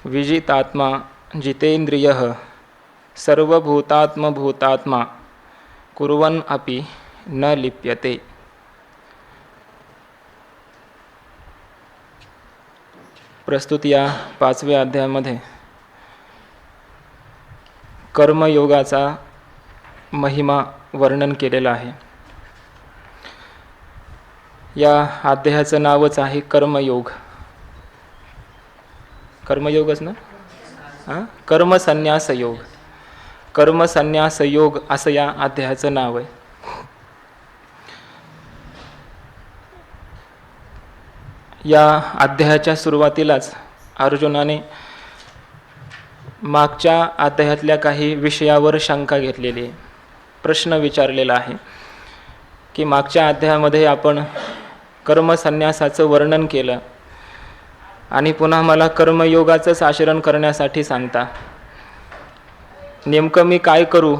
विजितात्मा जितेन्द्रियः सर्वभूतात्मभूतात्मा कुर्वन् अपि न लिप्यते। प्रस्तुत या 5व्या अध्यायामध्ये कर्मयोगाचा महिमा वर्णन केलेला आहे। या अध्यायाचं नावच आहे कर्मयोग। कर्मयोगच ना? कर्मसन्यास योग। कर्मसन्यास योग असं या अध्यायाचं नाव आहे। या अध्यायाच्या सुरुवातीलाच अर्जुनाने मागच्या अध्यायातल्या काही विषयावर शंका घेतलेली आहे, प्रश्न विचारलेला आहे की मागच्या अध्यायामध्ये आपण कर्मसन्यासाचं वर्णन केलं आणि पुन्हा मला कर्मयोगाचंच आचरण करण्यासाठी सांगता। नेमकं मी काय करू?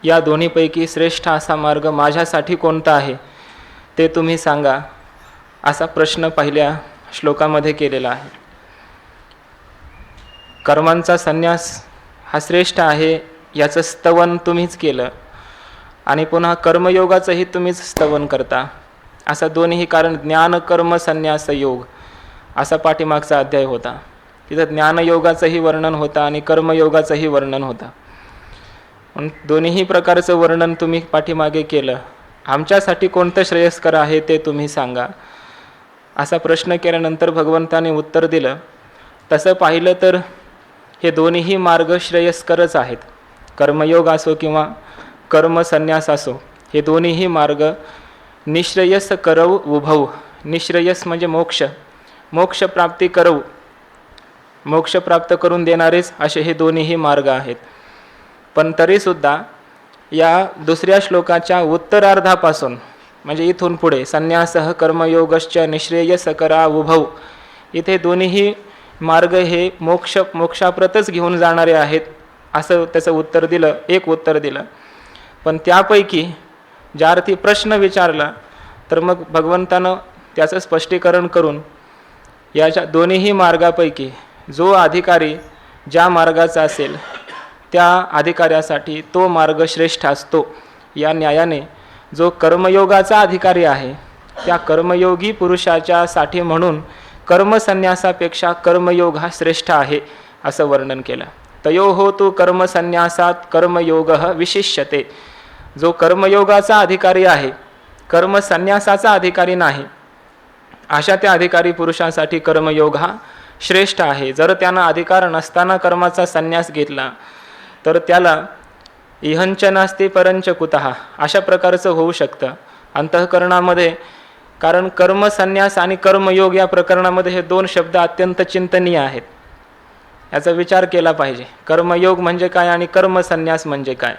या दोन्हीपैकी श्रेष्ठ असा मार्ग माझ्यासाठी कोणता आहे ते तुम्ही सांगा, असा प्रश्न पहिल्या श्लोकामध्ये केलेला आहे। कर्मांचा संन्यास हा श्रेष्ठ आहे याचं स्तवन तुम्हीच केलं आणि पुन्हा कर्मयोगाचंही तुम्हीच स्तवन करता, असा दोन्ही कारण ज्ञान कर्म संन्यास योग असा पाठीमागचा अध्याय होता। तिथं ज्ञानयोगाचंही वर्णन होतं आणि कर्मयोगाचंही वर्णन होतं। दोन्ही प्रकारचं वर्णन तुम्ही पाठीमागे केलं, आमच्यासाठी कोणतं श्रेयस्कर आहे ते तुम्ही सांगा, असा प्रश्न केल्यानंतर भगवंताने उत्तर दिलं, तसं पाहिलं तर हे दोन्ही मार्ग श्रेयस्करच आहेत। कर्मयोग असो किंवा कर्मसन्यास असो, हे दोन्ही मार्ग निश्रेयस करव उभव। निश्रेयस म्हणजे मोक्ष, मोक्ष प्राप्ती करव, मोक्ष प्राप्त करून देणारेच असे हे दोन्ही मार्ग आहेत। पण तरीसुद्धा या दुसऱ्या श्लोकाच्या उत्तरार्धापासून म्हणजे इथून पुढे संन्यासः कर्मयोगश्च निश्रेयस करा उभव, इथे दोन्ही मार्ग हे मोक्षाप्रतच घेऊन जाणारे आहेत असं त्याचं उत्तर दिलं, एक उत्तर दिलं। पण त्यापैकी ज्या अर्थी प्रश्न विचारला तर मग भगवंतानं त्याचं स्पष्टीकरण करून याच्या दोन्ही मार्गापैकी जो अधिकारी ज्या मार्गाचा असेल त्या अधिकाऱ्यासाठी तो मार्ग श्रेष्ठ असतो। या न्यायाने जो कर्मयोगाचा अधिकारी आहे त्या कर्मयोगी पुरुषाच्या साठी म्हणून कर्मसन्यासापेक्षा कर्मयोग हा श्रेष्ठ आहे असं वर्णन केलं। तयोः तु कर्मसन्यासात कर्मयोगः विशिष्यते। जो कर्मयोगाचा अधिकारी आहे, कर्मसन्यासाचा अधिकारी नाही, अशा त्या अधिकारी पुरुषांसाठी कर्मयोग हा श्रेष्ठ आहे। जर त्यानं अधिकार नसताना कर्माचा संन्यास घेतला तर त्याला इहंच नास्ति परंच कुतः अशा प्रकारचं होऊ शकतं अंतःकरणामध्ये। कारण कर्मसन्यास आणि कर्मयोग या प्रकरणामध्ये हे दोन शब्द अत्यंत चिंतनीय आहेत, याचा विचार केला पाहिजे। कर्मयोग म्हणजे काय आणि कर्मसन्यास म्हणजे काय?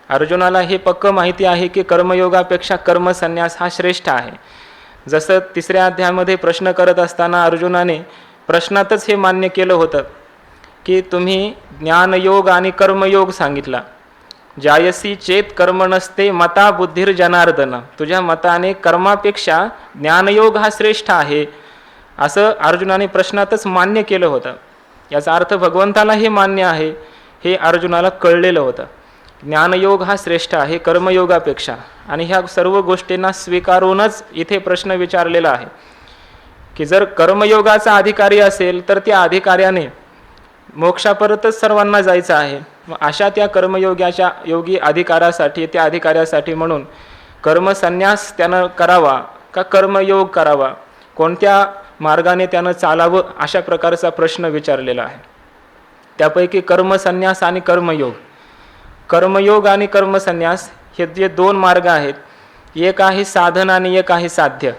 अर्जुनाला हे पक्क माहिती आहे की कर्मयोगापेक्षा कर्मसन्यास हा श्रेष्ठ आहे। जसं तिसऱ्या अध्यायामध्ये प्रश्न करत असताना अर्जुनाने प्रश्नातच हे मान्य केलं होतं की तुम्ही ज्ञानयोग आणि कर्मयोग सांगितला। जायसी चेत कर्म नसते मता बुद्धिर जनार्दन, तुझ्या मताने कर्मापेक्षा ज्ञानयोग हा श्रेष्ठ आहे असं अर्जुनाने प्रश्नातच मान्य केलं होतं। याचा अर्थ भगवंताला हे मान्य आहे, हे अर्जुनाला कळलेलं होतं। ज्ञानयोग हा श्रेष्ठ आहे कर्मयोगापेक्षा, आणि ह्या सर्व गोष्टींना स्वीकारूनच इथे प्रश्न विचारलेला आहे की जर कर्मयोगाचा अधिकारी असेल तर त्या अधिकाऱ्याने मोक्षापर्यंतच सर्वांना जायचं आहे। मग अशा त्या कर्मयोगाच्या योगी अधिकारासाठी, त्या अधिकाऱ्यासाठी म्हणून कर्मसन्यास त्यानं करावा का कर्मयोग करावा, कोणत्या मार्गाने त्यानं चालावं, अशा प्रकारचा प्रश्न विचारलेला आहे। त्यापैकी कर्मसन्यास आणि कर्मयोग, कर्मयोग आणि कर्मसन्यास हे जे दोन मार्ग आहेत, एक आहे साधन आणि एक आहे साध्य।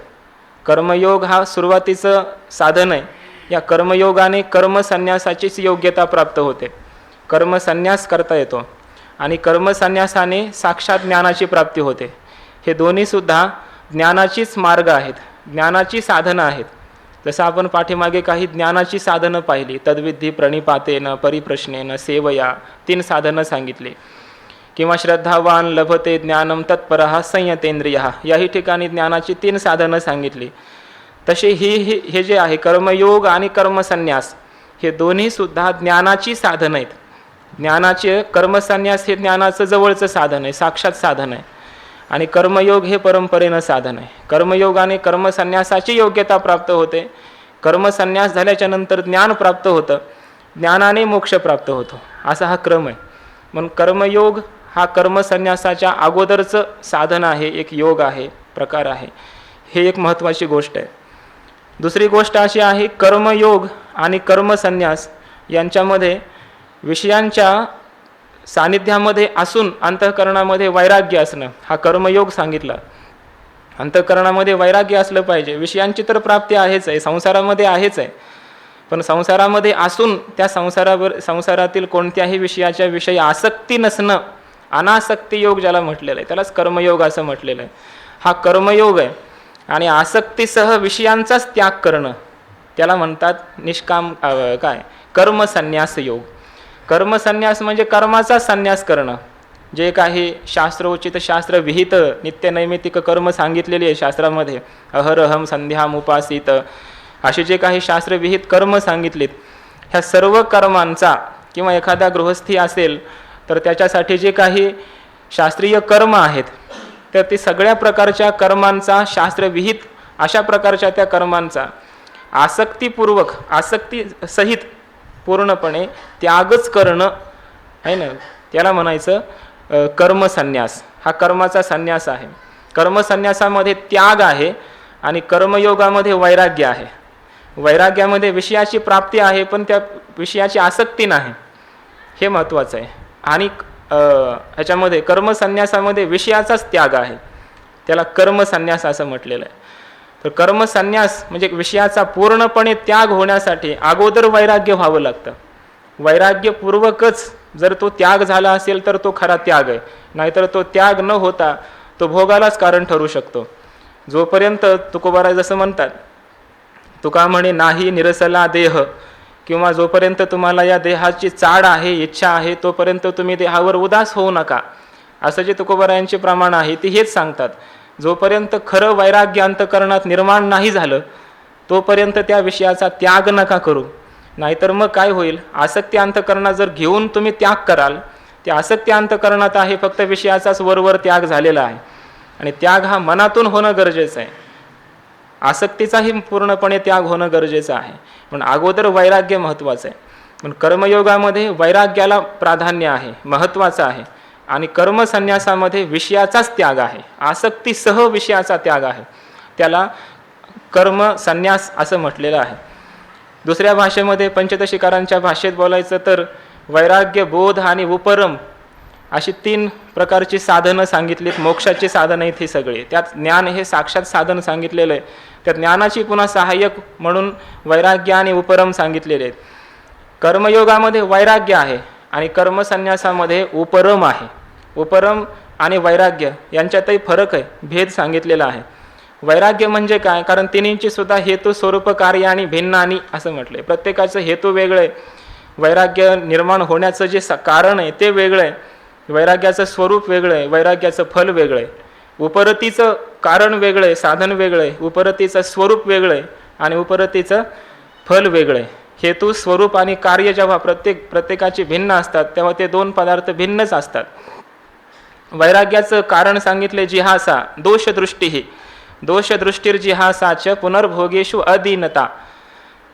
कर्मयोग हा सुरुवातीचं साधन आहे, या कर्मयोगाने कर्मसन्यासाचीच योग्यता प्राप्त होते, कर्मसन्यास करता येतो आणि कर्मसन्यासाने साक्षात ज्ञानाची प्राप्ती होते। हे दोन्हीसुद्धा ज्ञानाचीच मार्ग आहेत, ज्ञानाची साधनं आहेत। जसं आपण पाठीमागे काही ज्ञानाची साधनं पाहिली, तद्विधी प्रणिपातेन परिप्रश्नेन सेवया, 3 साधनं सांगितली, किंवा श्रद्धावान लभते ज्ञानम तत्परः संयतेंद्रियः, याही ठिकाणी ज्ञानाची 3 साधनं सांगितली। तसे हे जे आहे कर्मयोग आणि कर्मसन्यास, हे दोन्ही सुद्धा ज्ञानाची साधन आहेत. ज्ञानाचे कर्मसन्यास हे ज्ञानाचं जवळचं साधन आहे, साक्षात साधन आहे. आणि कर्मयोग हे परंपरेनं साधन आहे. कर्मयोगाने कर्मसन्यासाची योग्यता प्राप्त होते. कर्मसन्यास झाल्याच्या नंतर ज्ञान प्राप्त होतं. ज्ञानाने मोक्ष प्राप्त होतो. असा हा क्रम आहे. म्हणून कर्मयोग हा कर्मसन्यासाच्या अगोदरचं साधन आहे, एक योग आहे, प्रकार आहे. हे एक महत्त्वाची गोष्ट आहे. दुसरी गोष्ट अशी आहे, कर्मयोग आणि कर्मसन्यास यांच्यामध्ये विषयांच्या सानिध्यामध्ये असून अंतःकरणामध्ये वैराग्य असणं हा कर्मयोग सांगितला. अंतःकरणामध्ये वैराग्य असलं पाहिजे. विषयांची तर प्राप्ती आहेच आहे, संसारामध्ये आहेच आहे, पण संसारामध्ये असून त्या संसारातील कोणत्याही विषयाच्या विषयी आसक्ती नसणं, अनासक्ती योग ज्याला म्हटलेलं आहे त्यालाच कर्मयोग असं म्हटलेलं आहे. हा कर्मयोग आहे. आणि आसक्तीसह विषयांचाच त्याग करणं त्याला म्हणतात निष्काम कर्मसन्यास योग. कर्मसन्यास म्हणजे कर्माचा संन्यास करणं. जे काही शास्त्रोचित शास्त्रविहित नित्यनैमित्तिक कर्म सांगितलेली आहे शास्त्रामध्ये, अहरहम संध्यामुपासित असे जे काही शास्त्रविहित कर्म सांगितलेत, ह्या सर्व कर्मांचा किंवा एखादा गृहस्थी असेल तर त्याच्यासाठी जे काही शास्त्रीय कर्म आहेत तर ते सगळ्या प्रकारच्या कर्मांचा, शास्त्रविहित अशा प्रकारच्या त्या कर्मांचा आसक्तीपूर्वक, आसक्तीसहित पूर्णपणे त्यागच करणं आहे ना, त्याला म्हणायचं कर्मसन्यास. हा कर्माचा संन्यास आहे. कर्मसन्यासामध्ये त्याग आहे आणि कर्मयोगामध्ये वैराग्य आहे. वैराग्यामध्ये विषयाची प्राप्ती आहे पण त्या विषयाची आसक्ती नाही, हे महत्त्वाचं आहे. आणि ह्याच्यामध्ये कर्मसन्यासामध्ये विषयाचाच त्याग आहे, त्याला कर्मसन्यास असं म्हटलेलं आहे. तर कर्मसन्यास म्हणजे विषयाचा पूर्णपणे त्याग होण्यासाठी अगोदर वैराग्य व्हावं लागतं. वैराग्यपूर्वकच जर तो त्याग झाला असेल तर तो खरा त्याग आहे, नाहीतर तो त्याग न होता तो भोगालाच कारण ठरू शकतो. जोपर्यंत तुकोबाराय जसं म्हणतात, तुका म्हणे नाही निरसला देह, किंवा जोपर्यंत तुम्हाला या देहाची चाड आहे, इच्छा आहे, तोपर्यंत तुम्ही देहावर उदास होऊ नका, असं जे तुकोबारायांचे प्रमाण आहे ते हेच सांगतात. जोपर्यंत खरं वैराग्य अंतःकरणात निर्माण नाही झालं तोपर्यंत त्या विषयाचा त्याग नका करू. नाहीतर मग काय होईल, आसक्ती अंतःकरणात जर घेऊन तुम्ही त्याग कराल, त्या आसक्ती अंतःकरणात आहे फक्त विषयाचाच वरवर त्याग झालेला आहे. आणि त्याग हा मनातून होणं गरजेचं आहे, आसक्तीचाही पूर्णपणे त्याग होणं गरजेचं आहे. पण अगोदर वैराग्य महत्त्वाचं आहे. पण कर्मयोगामध्ये वैराग्याला प्राधान्य आहे, महत्त्वाचं आहे. आणि कर्मसन्यासामध्ये विषयाचाच त्याग आहे, आसक्तीसह विषयाचा त्याग आहे, त्याला कर्मसन्यास असं म्हटलेलं आहे. दुसऱ्या भाषेमध्ये पंचदशिकारांच्या भाषेत बोलायचं तर वैराग्य, बोध आणि उपरम अशी 3 प्रकारची साधनं सांगितलीत. मोक्षाची साधनं आहेत ही सगळी. त्यात ज्ञान हे साक्षात साधन सांगितलेलं आहे. त्या ज्ञानाची पुन्हा सहाय्यक म्हणून वैराग्य आणि उपरम सांगितलेले आहेत. कर्मयोगामध्ये वैराग्य आहे आणि कर्मसन्यासामध्ये उपरम आहे. उपरम आणि वैराग्य यांच्यातही फरक आहे, भेद सांगितलेला आहे. वैराग्य म्हणजे काय, कारण तिन्हींची सुद्धा हेतू, स्वरूप, कार्य आणि भिन्न आणि असं म्हटलंय. प्रत्येकाचं हेतू वेगळं आहे. वैराग्य निर्माण होण्याचं जे कारण आहे ते वेगळं आहे, वैराग्याचं स्वरूप वेगळं आहे, वैराग्याचं फल वेगळं आहे. उपरतीचं कारण वेगळं आहे, साधन वेगळं आहे, उपरतीचं स्वरूप वेगळं आहे आणि उपरतीचं फल वेगळं आहे. हेतू, स्वरूप आणि कार्य जेव्हा प्रत्येकाची भिन्न असतात तेव्हा ते 2 पदार्थ भिन्नच असतात. वैराग्याचं कारण सांगितले जिहासा, दोषदृष्टी, दोषदृष्टीर्जिहासाच पुनर्भोगेषु अदीनता.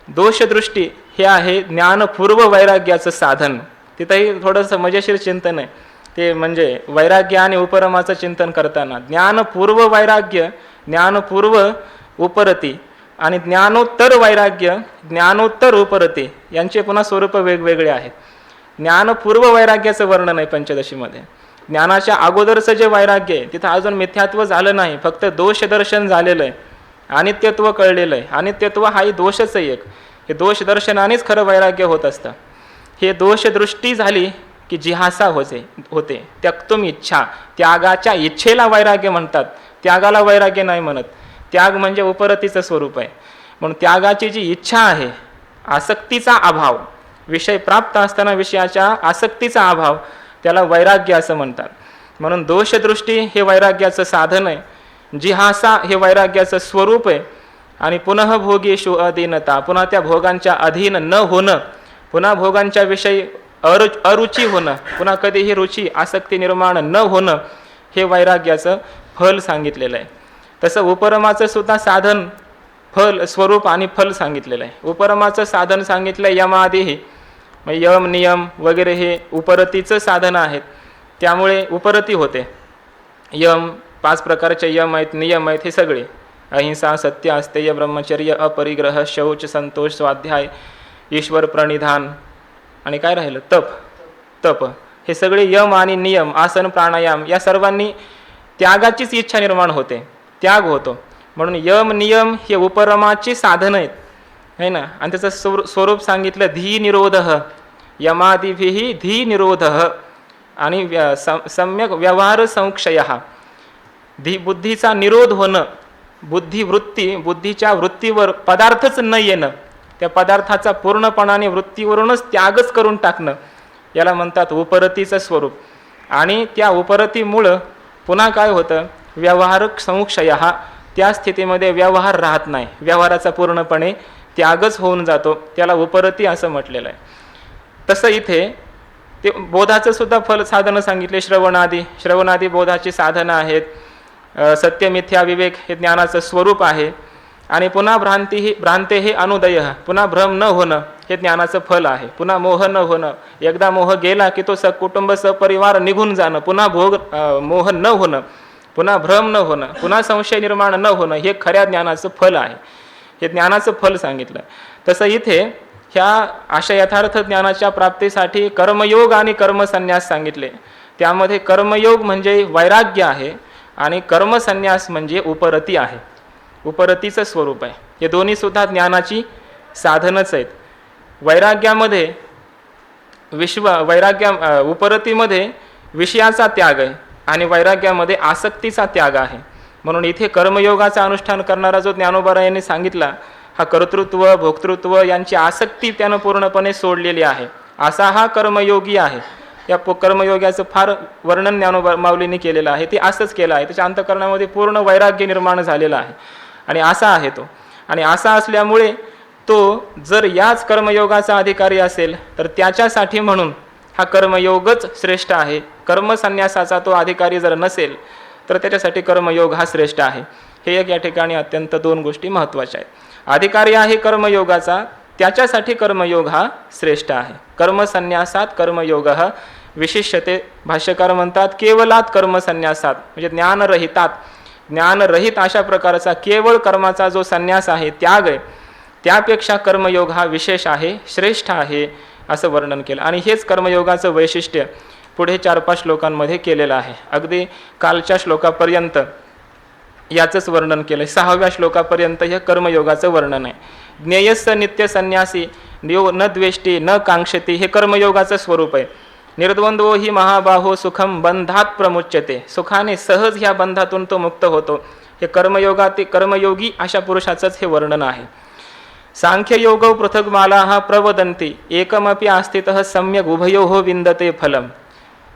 दोषदृष्टी हे आहे ज्ञानपूर्व वैराग्याचं साधन. तिथंही थोडंसं मजेशीर चिंतन आहे ते, म्हणजे वैराग्य आणि उपरमाचं चिंतन करताना ज्ञानपूर्व वैराग्य, ज्ञानपूर्व उपरती आणि ज्ञानोत्तर वैराग्य, ज्ञानोत्तर उपरती यांचे पुन्हा स्वरूप वेगवेगळे आहेत. ज्ञानपूर्व वैराग्याचं वर्णन आहे पंचदशीमध्ये. ज्ञानाच्या अगोदरचं जे वैराग्य आहे तिथं अजून मिथ्यात्व झालं नाही, फक्त दोषदर्शन झालेलं आहे, अनित्यत्व कळलेलं आहे. अनित्यत्व हाही दोषच आहे एक. हे दोषदर्शनानेच खरं वैराग्य होत असतं. हे दोषदृष्टी झाली की जिहासा होते, त्यक्तुम इच्छा, त्यागाच्या इच्छेला वैराग्य म्हणतात, त्यागाला वैराग्य नाही म्हणत. त्याग म्हणजे उपरतीचं स्वरूप आहे. म्हणून त्यागाची जी इच्छा आहे, आसक्तीचा अभाव, विषय प्राप्त असताना विषयाच्या आसक्तीचा अभाव, त्याला वैराग्य असं म्हणतात. म्हणून दोषदृष्टी हे वैराग्याचं साधन आहे, जिहासा हे वैराग्याचं स्वरूप आहे आणि पुनः भोगेषु अधीनता, पुन्हा त्या भोगांच्या अधीन न होणं, पुन्हा भोगांच्या विषयी अरुची होणं, पुन्हा कधीही रुची आसक्ती निर्माण न होणं, हे वैराग्याचं फल सांगितलेलं आहे. तसं उपरमाचं सुद्धा साधन, फल, स्वरूप आणि फल सांगितलेलं आहे. उपरमाचं साधन सांगितलं यमादिही, यम नियम वगैरे हे उपरतीचं साधन आहेत, त्यामुळे उपरती होते. यम 5 प्रकारचे यम आहेत, नियम आहेत, हे सगळे अहिंसा, सत्य, अस्तेय, ब्रह्मचर्य, अपरिग्रह, शौच, संतोष, स्वाध्याय, ईश्वर प्रणिधान आणि काय राहिलं तप, हे सगळे यम आणि नियम, आसन, प्राणायाम या सर्वांनी त्यागाचीच इच्छा निर्माण होते, त्याग होतो. म्हणून यम नियम हे उपरमाची साधन आहेत, है ना. आणि त्याचं स्वरूप सांगितलं धी निरोध, यमादिभिः धी निरोध आणि सम्यक व्यवहार संक्षय, धी बुद्धीचा निरोध होणं, बुद्धिवृत्ती, बुद्धीच्या वृत्तीवर पदार्थच न येणं, त्या पदार्थाचा पूर्णपणाने वृत्तीवरूनच त्यागच करून टाकणं, याला म्हणतात उपरतीचं स्वरूप. आणि त्या उपरतीमुळं पुन्हा काय होतं, व्यवहार संक्षय, त्या स्थितीमध्ये व्यवहार राहत नाही, व्यवहाराचा पूर्णपणे त्यागच होऊन जातो, त्याला उपरती असं म्हटलेलं आहे. तसं इथे ते बोधाचं सुद्धा फल साधनं सांगितले. श्रवणादी बोधाची साधनं आहेत. सत्य मिथ्या विवेक हे ज्ञानाचं स्वरूप आहे. आणि पुन्हा भ्रांते हे अनुदय, पुन्हा भ्रम न होणं हे ज्ञानाचं फल आहे. पुन्हा मोह न होणं, एकदा मोह गेला की तो कुटुंब सपरिवार निघून जाणं, पुन्हा मोह न होणं, पुन्हा भ्रम न होणं, पुन्हा संशय निर्माण न होणं, हे खऱ्या ज्ञानाचं फल आहे. हे ज्ञानाचं फल सांगितलं. तसं इथे ह्या अशा यथार्थ ज्ञानाच्या प्राप्तीसाठी कर्मयोग आणि कर्मसन्यास सांगितले. त्यामध्ये कर्मयोग म्हणजे वैराग्य आहे आणि कर्मसन्यास म्हणजे उपरती आहे, उपरतीचं स्वरूप आहे. हे दोन्ही सुद्धा ज्ञानाची साधनच आहेत. वैराग्यामध्ये उपरतीमध्ये विषयाचा त्याग आहे आणि वैराग्यामध्ये आसक्तीचा त्याग आहे. म्हणून इथे कर्मयोगाचा अनुष्ठान करणारा जो ज्ञानोबा यांनी सांगितला, हा कर्तृत्व भोक्तृत्व यांची आसक्ती त्यानं पूर्णपणे सोडलेली आहे, असा हा कर्मयोगी आहे. या कर्मयोगाचं फार वर्णन ज्ञानोबा माऊलींनी केलेलं आहे. ते असंच केलं आहे, त्याच्या अंतःकरणामध्ये पूर्ण वैराग्य निर्माण झालेलं आहे आणि असा आहे तो. आणि असा असल्यामुळे तो जर याच कर्मयोगाचा अधिकारी असेल तर त्याच्यासाठी म्हणून हा कर्मयोगच श्रेष्ठ आहे. कर्मसन्यासाचा तो अधिकारी जर नसेल तर त्याच्यासाठी कर्मयोग हा श्रेष्ठ आहे. हे एक या ठिकाणी अत्यंत 2 गोष्टी महत्त्वाच्या आहेत. अधिकारी आहे कर्मयोगाचा, त्याच्यासाठी कर्मयोग हा श्रेष्ठ आहे. कर्मसन्यासात कर्मयोग विशिष्यते. भाष्यकार म्हणतात केवलात कर्मसन्यासात, म्हणजे ज्ञानरहित अशा प्रकारचा केवळ कर्माचा जो संन्यास आहे, त्याग आहे, त्यापेक्षा कर्मयोग हा विशेष आहे, श्रेष्ठ आहे, असं वर्णन केलं. आणि हेच कर्मयोगाचं वैशिष्ट्य पुढे 4-5 श्लोकांमध्ये केलेलं आहे. अगदी कालच्या श्लोकापर्यंत याचंच वर्णन केलं. 6व्या श्लोकापर्यंत हे कर्मयोगाचं वर्णन आहे. ज्ञेयस्य नित्य संन्यासी न द्वेष्टी न कांक्षती, हे कर्मयोगाचं स्वरूप आहे. निर्द्वंद्वो ही महाबाहो सुखम बंधात प्रमुच्यते, सुखाने सहज ह्या बंधातून तो मुक्त होतो. हे कर्मयोगी अशा पुरुषाचंच हे वर्णन आहे. सांख्ययोगो पृथग्माला हा प्रवदंती एकमपि आस्थितः सम्यक उभयोः विंदते फलम.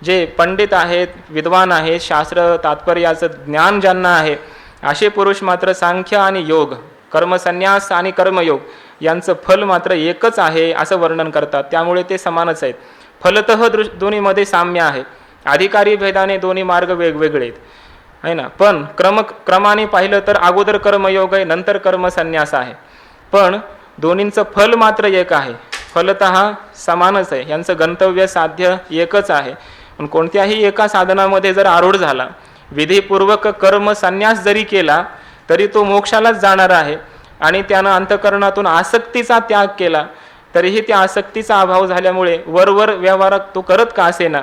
जे पंडित आहेत, विद्वान आहेत, शास्त्र तात्पर्याचं ज्ञान ज्यांना आहे, असे पुरुष मात्र सांख्य आणि योग, कर्मसन्यास आणि कर्मयोग यांचं फल मात्र एकच आहे असं वर्णन करतात. त्यामुळे ते समानच आहेत. फलतः दोन्हीमध्ये साम्य आहे. अधिकारी भेदाने दोन्ही मार्ग वेगवेगळे आहेत, आहे ना. पण क्रमाने पाहिलं तर अगोदर कर्मयोग आहे, नंतर कर्मसन्यास आहे. पण दोन्हींचं फल मात्र एक आहे. फलतः समानच आहे. यांचं गंतव्य साध्य एकच आहे. पण कोणत्याही एका साधनामध्ये जर आरूढ झाला, विधीपूर्वक कर्म संन्यास जरी केला तरी तो मोक्षालाच जाणार आहे. आणि त्यानं अंतःकरणातून आसक्तीचा त्याग केला तरीही त्या आसक्तीचा अभाव झाल्यामुळे वरवर व्यवहारात तो करत का असेना,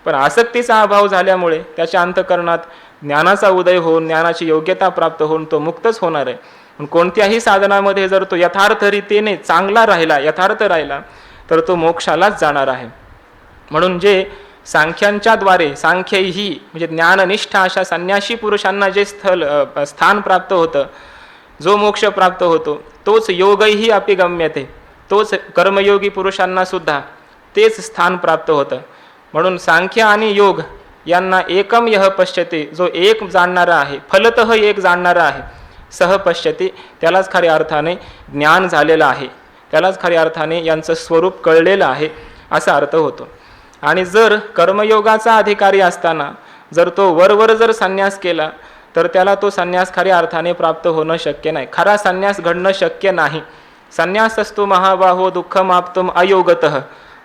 पण आसक्तीचा अभाव झाल्यामुळे त्याच्या अंतःकरणात ज्ञानाचा उदय होऊन ज्ञानाची योग्यता प्राप्त होऊन तो मुक्तच होणार आहे. पण कोणत्याही साधनामध्ये जर तो यथार्थ रीतीने चांगला राहिला, यथार्थ राहिला, तर तो मोक्षालाच जाणार आहे. म्हणून जे सांख्यांच्या द्वारे, सांख्यही म्हणजे ज्ञाननिष्ठ अशा संन्यासी पुरुषांना जे स्थान प्राप्त होतं, जो मोक्ष प्राप्त होतो, तोच योगही अपिगम्यते, तोच कर्मयोगी पुरुषांना सुद्धा तेच स्थान प्राप्त होतं. म्हणून सांख्य आणि योग यांना एकम यह पश्यते, जो एक जाणणारा आहे, फलतः एक जाणणारा आहे, सह पश्यती, त्यालाच खऱ्या अर्थाने ज्ञान झालेलं आहे, त्यालाच खऱ्या अर्थाने यांचं स्वरूप कळलेलं आहे असा अर्थ होतो. आणि जर कर्मयोगाचा अधिकारी असताना जर तो वरवर जर संन्यास केला तर त्याला तो संन्यास खऱ्या अर्थाने प्राप्त होणं शक्य नाही, खरा संन्यास घडणं शक्य नाही. संन्यासस्तु महाबाहो दुःखमाप्तुम अयोगतः,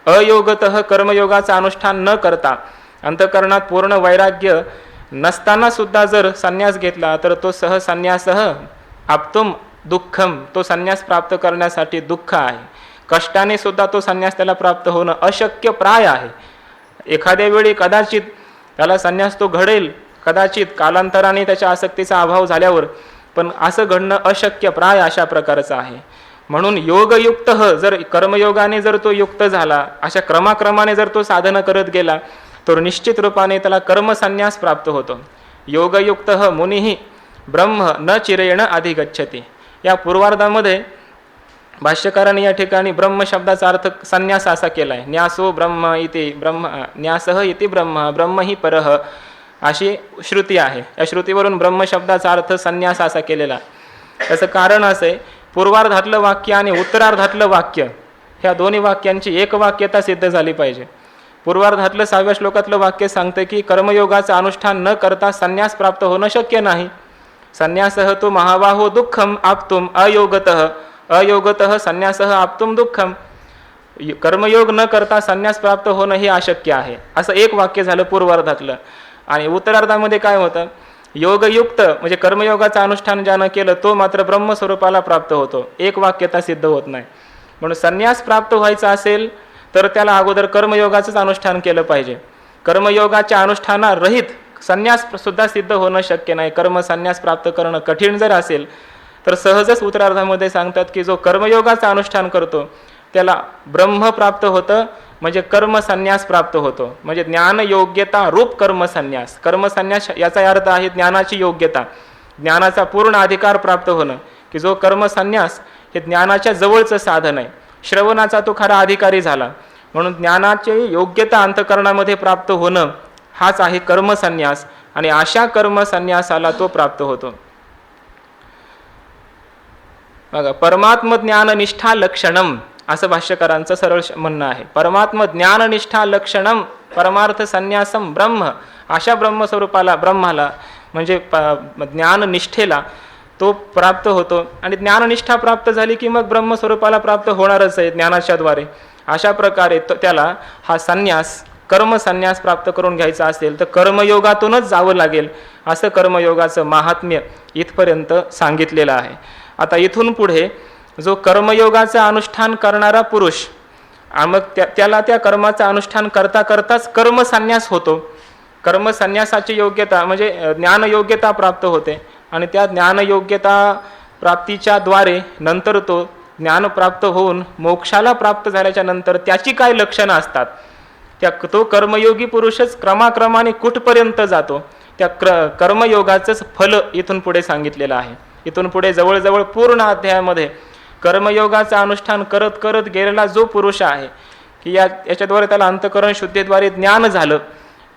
अयोगतः कर्मयोगाचं अनुष्ठान न करता अंतःकरणात पूर्ण वैराग्य नसताना सुद्धा जर संन्यास घेतला तर तो सह संन्यासः आप्तुम दुःखम, तो संन्यास प्राप्त करण्यासाठी दुःख आहे, कष्टाने सुद्धा तो संन्यास त्याला प्राप्त होणं अशक्य प्राय आहे. एखाद्या वेळी कदाचित त्याला संन्यास तो घडेल, कदाचित कालांतराने त्याच्या आसक्तीचा अभाव झाल्यावर, पण असं घडणं अशक्य प्राय अशा प्रकारचं आहे. म्हणून योगयुक्त जर कर्मयोगाने जर तो युक्त झाला, अशा क्रमाक्रमाने जर तो साधन करत गेला तर निश्चित रूपाने त्याला कर्मसन्यास प्राप्त होतो. योगयुक्त मुनिही ब्रह्म न चिरेण अधिगच्छति. या पूर्वार्धामध्ये भाष्यकाराने या ठिकाणी ब्रह्म शब्दाचा अर्थ संन्यास असा केला आहे. न्यासो ब्रह्म इति ब्रह्म, न्यासः इति ब्रह्म, ब्रह्म ही परः अशी श्रुती आहे. या श्रुतीवरून ब्रह्म शब्दाचा अर्थ संन्यास असा केलेला. त्याचं कारण असं आहे, पूर्वार्धातलं वाक्य आणि उत्तरार्धातलं वाक्य ह्या दोन्ही वाक्यांची एक वाक्यता सिद्ध झाली पाहिजे. पूर्वार्धातलं 6व्या श्लोकातलं वाक्य सांगतं की कर्मयोगाचं अनुष्ठान न करता संन्यास प्राप्त होणं शक्य नाही. संन्यासः तो महाबाहो दुःखम आप्तुम अयोगतः, अयोगतः संन्यासः आप्तुम दुःखम. कर्मयोग न करता संन्यास प्राप्त होणं हे अशक्य आहे, असं एक वाक्य झालं पूर्वार्धातलं. आणि उत्तरार्धामध्ये काय होतं, योगयुक्त म्हणजे कर्मयोगाचं अनुष्ठान ज्यानं केलं तो मात्र ब्रह्मस्वरूपाला प्राप्त होतो, एक वाक्यता सिद्ध होत नाही. म्हणून संन्यास प्राप्त व्हायचा असेल तर त्याला अगोदर कर्मयोगाचंच अनुष्ठान केलं पाहिजे. कर्मयोगाच्या अनुष्ठानारहित संन्यास सुद्धा सिद्ध होणं शक्य नाही. कर्म संन्यास प्राप्त करणं कठीण जर असेल तर सहजच उत्तरार्धामध्ये सांगतात की जो कर्मयोगाचं अनुष्ठान करतो त्याला ब्रह्म प्राप्त होतं, म्हणजे कर्मसन्यास प्राप्त होतो, म्हणजे ज्ञान योग्यता रूप कर्मसन्यास. कर्मसन्यास याचा अर्थ आहे ज्ञानाची योग्यता, ज्ञानाचा पूर्ण अधिकार प्राप्त होणं, की जो कर्मसन्यास हे ज्ञानाच्या जवळचं साधन आहे. श्रवणाचा तो खरा अधिकारी झाला, म्हणून ज्ञानाची योग्यता अंतःकरणामध्ये प्राप्त होणं हाच आहे कर्मसन्यास. आणि अशा कर्मसन्यासाला तो प्राप्त होतो. बघा, परमात्म ज्ञान निष्ठा लक्षणम असं भाष्यकारांचं सरळ म्हणणं आहे. परमात्म ज्ञान निष्ठा लक्षणम परमार्थ संन्यासम ब्रह्म, अशा ब्रह्मस्वरूपाला ब्रह्माला म्हणजे ज्ञाननिष्ठेला तो प्राप्त होतो. आणि ज्ञाननिष्ठा प्राप्त झाली की मग ब्रह्मस्वरूपाला प्राप्त होणारच आहे ज्ञानाच्या द्वारे. अशा प्रकारे त्याला हा संन्यास कर्मसन्यास प्राप्त करून घ्यायचा असेल तर कर्मयोगातूनच जावं लागेल, असं कर्मयोगाचं महात्म्य इथपर्यंत सांगितलेलं आहे. आता इथून पुढे जो कर्मयोगाचं अनुष्ठान करणारा पुरुष मग त्याला त्या कर्माचं अनुष्ठान करता करताच कर्मसन्यास होतो. कर्मसन्यासाची योग्यता म्हणजे ज्ञानयोग्यता प्राप्त होते. आणि त्या ज्ञानयोग्यता प्राप्तीच्या द्वारे नंतर तो ज्ञान प्राप्त होऊन मोक्षाला प्राप्त झाल्याच्या नंतर त्याची काय लक्षणं असतात, तो कर्मयोगी पुरुषच क्रमाक्रमाने कुठपर्यंत जातो, त्या कर्मयोगाचंच फल इथून पुढे सांगितलेलं आहे. इथून पुढे जवळजवळ पूर्ण अध्यायामध्ये कर्मयोगाचं अनुष्ठान करत करत गेलेला जो पुरुष आहे की याच्याद्वारे त्याला अंतःकरण शुद्धीद्वारे ज्ञान झालं,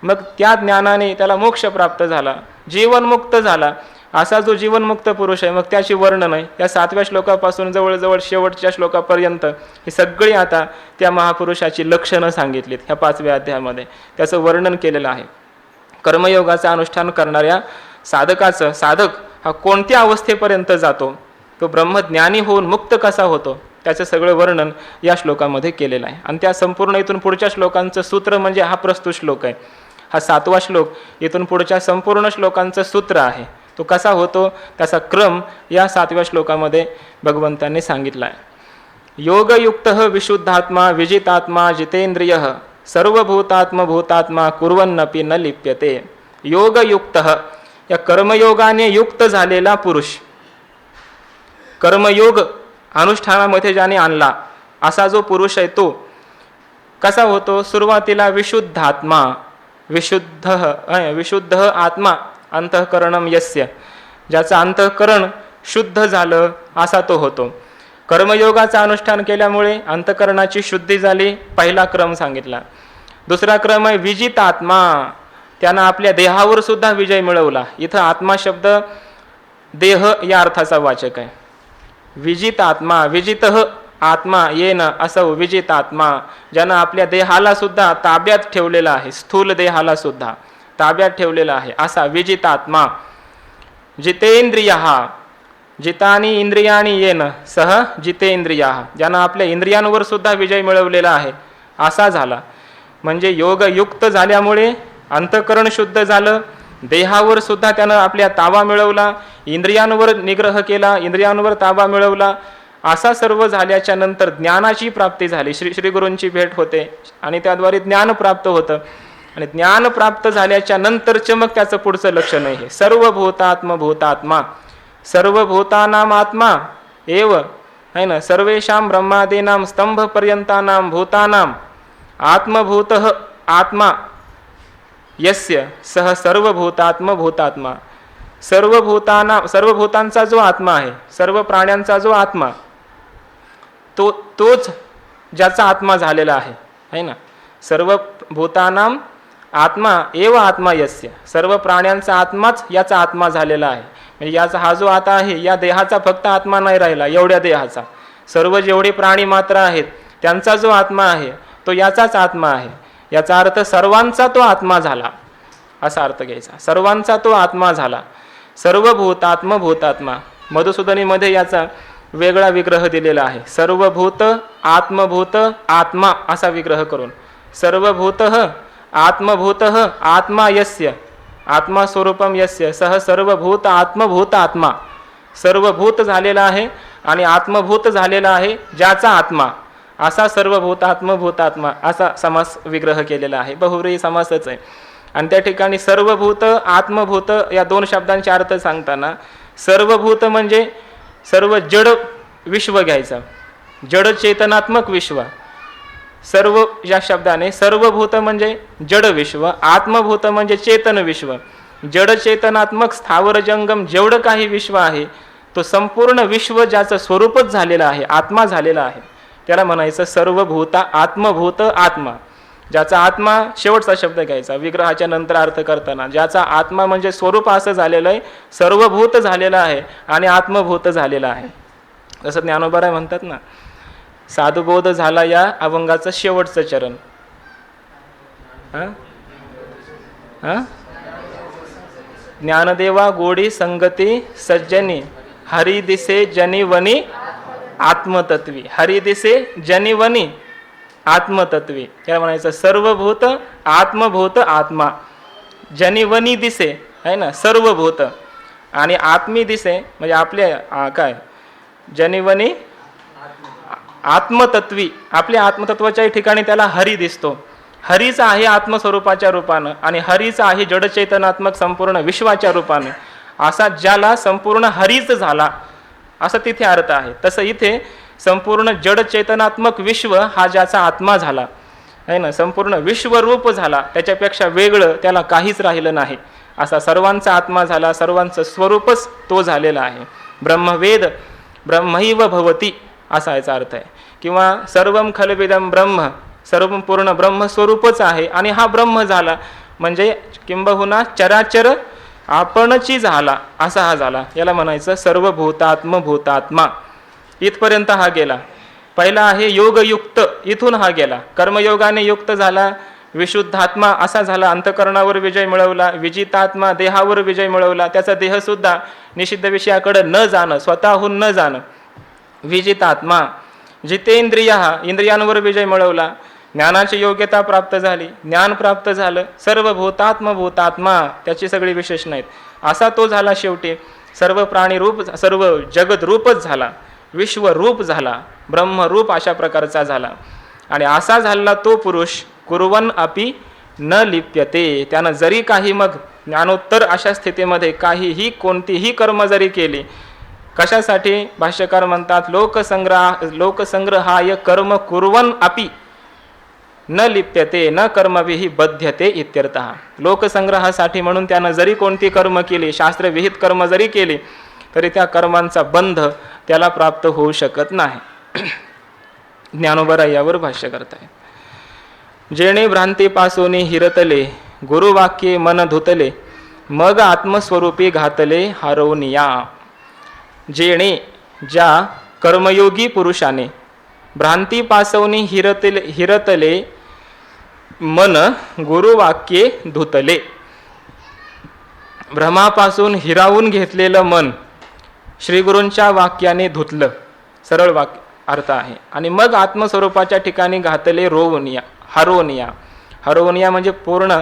मग त्या ज्ञानाने त्याला मोक्ष प्राप्त झाला, जीवनमुक्त झाला. असा जो जीवनमुक्त पुरुष आहे मग त्याची वर्णन आहे या 7व्या श्लोकापासून जवळजवळ शेवटच्या श्लोकापर्यंत ही सगळी आता त्या महापुरुषाची लक्षणं सांगितलीत. ह्या 5व्या अध्यायामध्ये त्याचं वर्णन केलेलं आहे. कर्मयोगाचं अनुष्ठान करणाऱ्या साधकाचं, साधक हा कोणत्या अवस्थेपर्यंत जातो, तो ब्रह्मज्ञानी होऊन मुक्त कसा होतो, त्याचं सगळं वर्णन या श्लोकामध्ये केलेलं आहे. आणि त्या संपूर्ण इथून पुढच्या श्लोकांचं सूत्र म्हणजे हा प्रस्तुत श्लोक आहे. हा 7वा श्लोक इथून पुढच्या संपूर्ण श्लोकांचं सूत्र आहे. तो कसा होतो त्याचा क्रम या 7व्या श्लोकामध्ये भगवंतांनी सांगितला आहे. योगयुक्त विशुद्धात्मा विजितात्मा जितेंद्रिय सर्वभूतात्मभूतात्मा कुर्वन्नपि न लिप्यते. योगयुक्त या कर्मयोगाने युक्त झालेला पुरुष, कर्मयोग अनुष्ठानामध्ये ज्याने आणला असा जो पुरुष आहे तो कसा होतो, सुरुवातीला विशुद्धात्मा, विशुद्ध आत्मा अंतःकरणम यस्य, ज्याचं अंतःकरण शुद्ध झालं असा तो होतो. कर्मयोगाचं अनुष्ठान केल्यामुळे अंतःकरणाची शुद्धी झाली, पहिला क्रम सांगितला. दुसरा क्रम आहे विजित आत्मा, त्यानं आपल्या देहावर सुद्धा विजय मिळवला. इथं आत्मा शब्द देह या अर्थाचा वाचक आहे. विजित आत्मा, विजित आत्मा येन असं विजित आत्मा, ज्यानं आपल्या देहाला सुद्धा ताब्यात ठेवलेला आहे, स्थूल देहाला सुद्धा ताब्यात ठेवलेला आहे असा विजित आत्मा. जितेंद्रिय, जितानी इंद्रियाणी येन सह जितेंद्रिया, ज्यानं आपल्या इंद्रियांवर सुद्धा विजय मिळवलेला आहे असा झाला. म्हणजे योगयुक्त झाल्यामुळे अंतःकरण शुद्ध झालं, देहावर सुद्धा त्यानं आपल्या ताबा मिळवला, इंद्रियांवर निग्रह केला, इंद्रियांवर ताबा मिळवला. असा सर्व झाल्याच्या नंतर ज्ञानाची प्राप्ती झाली. श्री गुरूंची भेट होते आणि त्याद्वारे ज्ञान प्राप्त होतं. आणि ज्ञान प्राप्त झाल्याच्या नंतरच मग त्याचं पुढचं लक्षण आहे सर्वभूतात्म भूतात्मा. सर्वभूतानाम आत्मा एव है ना, सर्वेषां ब्रह्मादीनां स्तंभपर्यंतानां भूतानां आत्मभूतः आत्मा यस्य सह सर्वभूतात्म भूतात्मा. सर्वभूतांचा जो आत्मा आहे, सर्व प्राण्यांचा जो आत्मा, तोच ज्याचा आत्मा झालेला आहे ना. सर्व भूतानाम आत्मा एव आत्मा यस्य, सर्व प्राण्यांचा आत्माच याचा आत्मा झालेला आहे. म्हणजे याचा हा जो आता आहे, या देहाचा फक्त आत्मा नाही राहिला, एवढ्या देहाचा सर्व जेवढे प्राणी मात्र आहेत त्यांचा जो आत्मा आहे तो याचाच आत्मा आहे. याचा अर्थ सर्वांचा तो आत्मा झाला असा अर्थ घ्यायचा. सर्वांचा तो आत्मा झाला. सर्वभूतात्म भूतात्मा. मधुसूदनीमध्ये याचा वेगळा विग्रह दिलेला आहे. सर्वभूत आत्मभूत आत्मा असा विग्रह करून, सर्वभूत आत्मभूत आत्मा यस्य, आत्मा स्वरूपम यस्य सह सर्वभूत आत्मभूत आत्मा. सर्वभूत झालेला आहे आणि आत्मभूत झालेला आहे ज्याचा आत्मा, असा सर्वभूत आत्मभूत आत्मा असा समास विग्रह केलेला आहे. बहुव्रीही समासच आहे. आणि त्या ठिकाणी सर्वभूत आत्मभूत या दोन शब्दांचे अर्थ सांगताना, सर्वभूत म्हणजे सर्व जड विश्व घ्यायचं, जड चेतनात्मक विश्व. सर्व या शब्दाने सर्वभूत म्हणजे जड विश्व, आत्मभूत म्हणजे चेतन विश्व. जड चेतनात्मक स्थावर जंगम जेवढं काही विश्व आहे तो संपूर्ण विश्व ज्याचं स्वरूपच झालेलं आहे, आत्मा झालेला आहे, त्याला म्हणायचं सर्वभूता आत्मभूत आत्मा. ज्याचा आत्मा, शेवटचा शब्द घ्यायचा विग्रहाच्या नंतर अर्थ करताना, ज्याचा आत्मा म्हणजे स्वरूप असं झालेलं आहे, सर्वभूत झालेलं आहे आणि आत्मभूत झालेलं आहे. जसं ज्ञानोबा म्हणतात ना, साधुबोध झाला या अभंगाचं शेवटचं चरण. ज्ञानदेवा गोडी संगती सज्जनी, हरी दिसे जनी वनी आत्मतत्वी. हरी दिसे जनी वनी आत्मतत्वी. त्याला म्हणायचं सर्वभूत आत्मभूत आत्मा. जनिवनी दिसे आहे ना सर्वभूत, आणि आत्मी दिसे म्हणजे आपल्या काय जनिवनी आत्मतत्वी. आपल्या आत्मतत्वाच्या ठिकाणी त्याला हरी दिसतो. हरीच आहे आत्मस्वरूपाच्या रूपानं आणि हरीच आहे जडचैतनात्मक संपूर्ण विश्वाच्या रूपाने. असा ज्याला संपूर्ण हरीच झाला असं तिथे अर्थ आहे. तसं इथे संपूर्ण जड चैतनात्मक विश्व हा ज्याचा आत्मा झाला आहे ना, संपूर्ण विश्वरूप झाला, त्याच्यापेक्षा वेगळं त्याला काहीच राहिलं नाही. असा सर्वांचा आत्मा झाला, सर्वांचं स्वरूपच तो झालेला आहे. ब्रह्मवेद ब्रह्मैव भवती असा याचा अर्थ आहे. किंवा सर्वम खलविदम ब्रह्म, सर्व पूर्ण ब्रह्मस्वरूपच आहे आणि हा ब्रह्म झाला म्हणजे किंबहुना चराचर आपणची झाला असा हा झाला. याला म्हणायचं सर्वभूतात्म भूतात्मा. इथपर्यंत हा गेला. पहिला आहे योगयुक्त, इथून हा गेला. कर्मयोगाने युक्त झाला, विशुद्धात्मा असा झाला, अंतःकरणावर विजय मिळवला, विजितात्मा देहावर विजय मिळवला, त्याचा देहसुद्धा निषिद्ध विषयाकडे न जाणं, स्वतःहून न जाणं. विजितात्मा जितेंद्रिय, इंद्रियांवर विजय मिळवला, ज्ञानाची योग्यता प्राप्त झाली, ज्ञान प्राप्त झालं. सर्वभूतात्म भूतात्मा त्याची सगळी विशेषण आहेत. असा तो झाला शेवटी. सर्व प्राणीरूप, सर्व जगत रूपच झाला, विश्वरूप झाला, ब्रह्मरूप अशा प्रकारचा झाला. आणि असा झाला तो पुरुष कुर्वन अपि न लिप्यते. त्यानं जरी काही मग ज्ञानोत्तर अशा स्थितीमध्ये काहीही कोणतीही कर्म जरी केली, कशासाठी भाष्यकार म्हणतात लोकसंग्रहाय कर्म कुर्वन अपि न लिप्यते न कर्मभिः बध्यते इत्यर्थः. लोकसंग्रहासाठी म्हणून त्यानं जरी कोणती कर्म केली, शास्त्रविहित कर्म जरी केली, तरी त्या कर्मांचा बंध त्याला प्राप्त होऊ शकत नाही. ज्ञानोबा यावर भाष्य करताय. जेणे भ्रांतीपासून हिरतले, गुरुवाक्ये मन धुतले, मग आत्मस्वरूपी घातले हरवनिया. जेणे ज्या कर्मयोगी पुरुषाने भ्रांती पासवनी हिरतले मन गुरुवाक्ये धुतले. भ्रमापासून हिरावून घेतलेलं मन श्रीगुरूंच्या वाक्याने धुतलं, सरळ वाक्य अर्थ आहे. आणि मग आत्मस्वरूपाच्या ठिकाणी घातले रोवनिया, हरवनिया. हरवनिया म्हणजे पूर्ण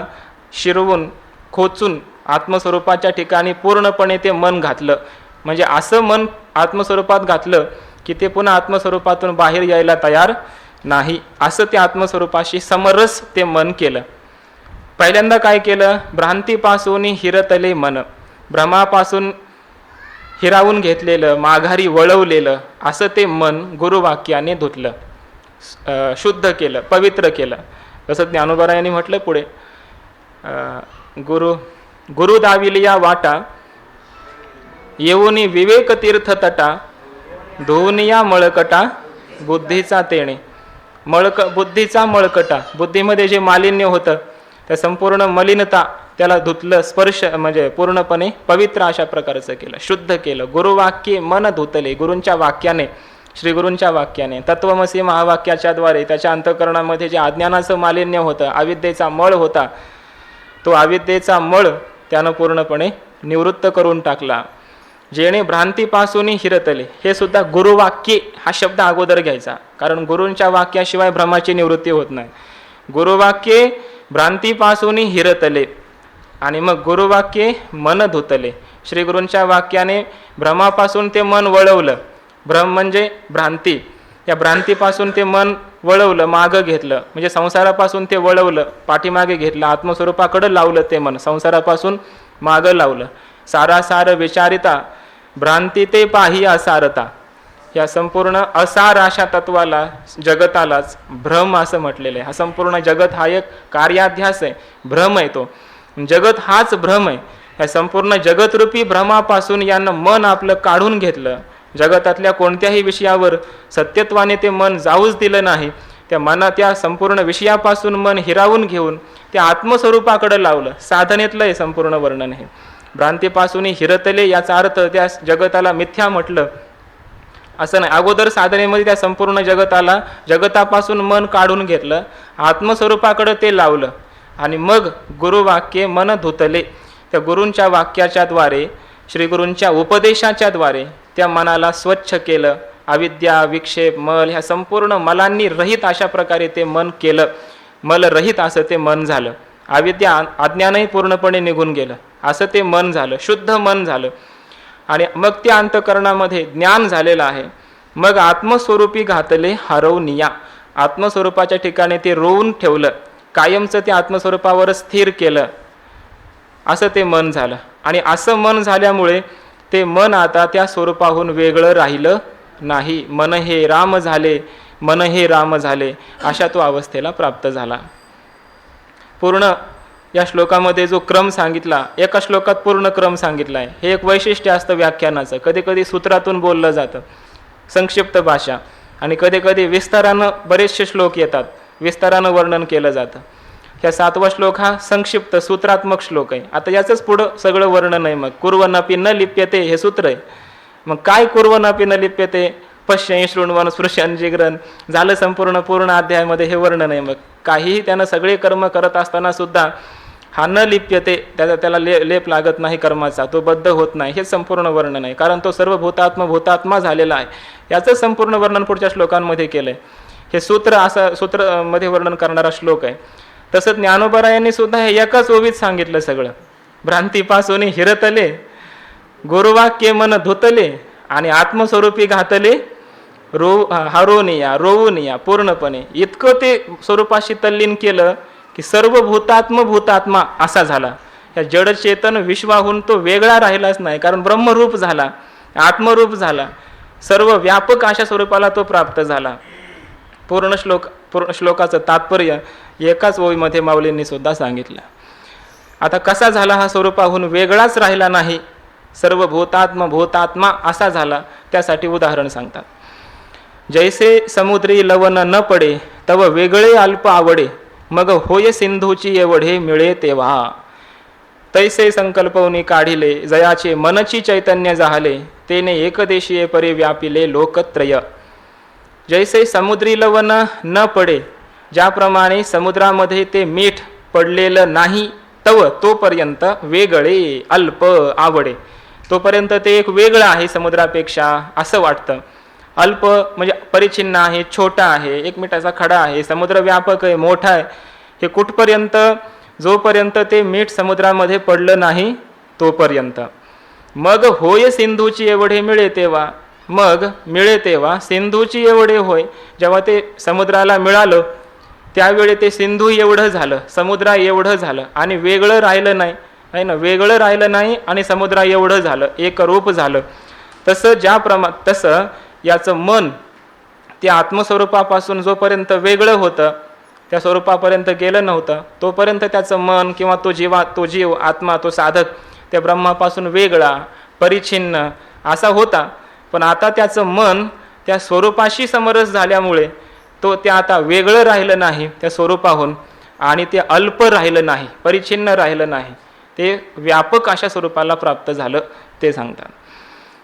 शिरवून खोचून आत्मस्वरूपाच्या ठिकाणी पूर्णपणे ते मन घातलं. म्हणजे असं मन आत्मस्वरूपात घातलं की ते पुन्हा आत्मस्वरूपातून बाहेर यायला तयार नाही, असं ते आत्मस्वरूपाशी समरस ते मन केलं. पहिल्यांदा काय केलं? भ्रांतीपासून हिरतले मन, भ्रमापासून हिरावून घेतलेलं, माघारी वळवलेलं असं ते मन गुरुवाक्याने धुतलं, शुद्ध केलं, पवित्र केलं. जसं ज्ञानोबा यांनी म्हटलं पुढे, गुरु दाविलिया वाटा येऊनी विवेक तीर्थ तटा धुवनिया मळकटा बुद्धीचा तेणे. बुद्धीचा मळकटा, बुद्धीमध्ये जे मालिन्य होतं त्या संपूर्ण मलिनता त्याला धुतलं, स्पर्श म्हणजे पूर्णपणे पवित्र अशा प्रकारचं केलं, शुद्ध केलं. गुरुवाक्ये मन धुतले, गुरूंच्या वाक्याने, श्रीगुरूंच्या वाक्याने, तत्वमसी महावाक्याच्या द्वारे त्याच्या अंतःकरणामध्ये जे अज्ञानाचं मालिन्य होतं, अविद्येचा मळ होता, तो अविद्येचा मळ त्यानं पूर्णपणे निवृत्त करून टाकला. जेणे भ्रांतीपासून हिरतले, हे सुद्धा गुरुवाक्ये हा शब्द अगोदर घ्यायचा, कारण गुरूंच्या वाक्याशिवाय भ्रमाची निवृत्ती होत नाही. गुरुवाक्ये भ्रांतीपासून हिरतले आणि मग गुरुवाक्ये मन धुतले. श्रीगुरूंच्या वाक्याने भ्रमापासून ते मन वळवलं. भ्रम म्हणजे भ्रांती, या भ्रांतीपासून ते मन वळवलं, मागं घेतलं, म्हणजे संसारापासून ते वळवलं, पाठीमागे घेतलं, आत्मस्वरूपाकडं लावलं ते मन, संसारापासून मागं लावलं. सारासार विचारिता भ्रांती ते पाही असारता, या संपूर्ण असार अशा तत्वाला, जगतालाच भ्रम असं म्हटलेलं आहे. हा संपूर्ण जगत हा एक कार्याध्यास आहे, भ्रम आहे. तो जगत हाच भ्रम आहे. या संपूर्ण जगतरूपी भ्रमापासून यानं मन आपलं काढून घेतलं. जगतातल्या कोणत्याही विषयावर सत्यत्वाने ते मन जाऊच दिलं नाही. त्या संपूर्ण विषयापासून मन हिरावून घेऊन त्या आत्मस्वरूपाकडे लावलं. साधनेतलं हे संपूर्ण वर्णन आहे. भ्रांतीपासून हिरतले याचा अर्थ त्या जगताला मिथ्या म्हटलं असं नाही. अगोदर साधनेमध्ये त्या संपूर्ण जगतापासून मन काढून घेतलं, आत्मस्वरूपाकडे ते लावलं आणि मग गुरुवाक्ये मन धुतले. त्या गुरूंच्या वाक्याच्या द्वारे, श्रीगुरूंच्या उपदेशाच्या द्वारे त्या मनाला स्वच्छ केलं. अविद्या, विक्षेप, मल ह्या संपूर्ण मलांनी रहित अशा प्रकारे ते मन केलं. मलरहित असं ते मन झालं. अविद्या, अज्ञानही पूर्णपणे निघून गेलं असं ते मन झालं, शुद्ध मन झालं. आणि मग त्या अंतःकरणामध्ये ज्ञान झालेलं आहे. मग आत्मस्वरूपी घातले हरवनिया, आत्मस्वरूपाच्या ठिकाणी ते रोवून ठेवलं, कायमचं ते आत्मस्वरूपावर स्थिर केलं, असं ते मन झालं. आणि असं मन झाल्यामुळे ते मन आता त्या स्वरूपाहून वेगळं राहिलं नाही. मन हे राम झाले, मन हे राम झाले, अशा तो अवस्थेला प्राप्त झाला. पूर्ण या श्लोकामध्ये जो क्रम सांगितला, एका श्लोकात पूर्ण क्रम सांगितला आहे. हे एक वैशिष्ट्य असतं व्याख्यानाचं. कधी कधी सूत्रातून बोललं जातं, संक्षिप्त भाषा, आणि कधी कधी विस्तारानं बरेचसे श्लोक येतात, विस्तारानं वर्णन केलं जातं. ह्या 7वा श्लोक हा संक्षिप्त सूत्रात्मक श्लोक आहे. आता याचंच पुढं सगळं वर्णन आहे. मग कुर्वनपि न लिप्यते हे सूत्र आहे. मग काय कुर्वनपि न लिप्यते, पश्यन् शृण्वन् स्पृशन् जिघ्रन्, झालं संपूर्ण पूर्ण अध्यायामध्ये हे वर्णन आहे. मग काहीही त्यानं सगळे कर्म करत असताना सुद्धा हा न लिप्यते, त्याला लेप लागत नाही कर्माचा, तो बद्ध होत नाही, हे संपूर्ण वर्णन आहे. कारण तो सर्व भूतात्मा झालेला आहे. याचं संपूर्ण वर्णन पुढच्या श्लोकांमध्ये केलं आहे. हे सूत्र मध्ये वर्णन करणारा श्लोक आहे. तसंच ज्ञानोबरायांनी सुद्धा हे एकाच ओवीत सांगितलं सगळं. भ्रांतीपासून हिरतले, गुरुवाक्ये मन धुतले आणि आत्मस्वरूपी घातले हरवनिया, रोवनिया. पूर्णपणे इतकं ते स्वरूपाशी तल्लीन केलं की सर्व भूतात्मा असा झाला. या जडचेतन विश्वाहून तो वेगळा राहिलाच नाही, कारण ब्रह्मरूप झाला, आत्मरूप झाला, सर्व व्यापक अशा स्वरूपाला तो प्राप्त झाला. पूर्ण श्लोकाचं तात्पर्य एकाच ओळीमध्ये माऊलींनी सुद्धा सांगितलं. आता कसा झाला हा स्वरूपाहून वेगळाच राहिला नाही, सर्व भूतात्मा असा झाला, त्यासाठी उदाहरण सांगतात. जैसे समुद्री लवण न पडे तव वेगळे अल्प आवडे, मग होय सिंधूची एवढे मिळे तेव्हा. तैसे संकल्पवनी काढिले जयाचे मनची चैतन्य जाहले, तेने एकदेशीय परी व्यापिले लोकत्रय. जैसे समुद्री लवण न पडे, ज्याप्रमाणे समुद्रामध्ये ते मीठ पडलेलं नाही तव तोपर्यंत वेगळे अल्प आवडे. तोपर्यंत ते एक वेगळं आहे समुद्रापेक्षा असं वाटतं. अल्प म्हणजे परिच्छिन्न आहे, छोटा आहे, एक मिठाचा खडा आहे. समुद्र व्यापक आहे, मोठा आहे. हे कुठपर्यंत? जोपर्यंत ते मीठ समुद्रामध्ये पडलं नाही तोपर्यंत. मग होय सिंधूची एवढे मिळे तेव्हा, मग मिळे तेव्हा सिंधूची एवढे होय. जेव्हा ते समुद्राला मिळालं त्यावेळी ते सिंधू एवढं झालं, समुद्रा एवढं झालं आणि वेगळं राहिलं नाही, आहे ना. वेगळं राहिलं नाही आणि समुद्रा एवढं झालं, एक रूप झालं. तसं याचं मन त्या आत्मस्वरूपापासून जोपर्यंत वेगळं होतं, त्या स्वरूपापर्यंत गेलं नव्हतं, तोपर्यंत त्याचं मन किंवा तो जीव आत्मा, तो साधक त्या ब्रह्मापासून वेगळा परिच्छिन्न असा होता. पण आता त्याचं मन त्या स्वरूपाशी समरस झाल्यामुळे तो ते आता वेगळं राहिलं नाही त्या स्वरूपाहून, आणि ते अल्प राहिलं नाही, परिच्छिन्न राहिलं नाही, ते व्यापक अशा स्वरूपाला प्राप्त झालं ते सांगतात.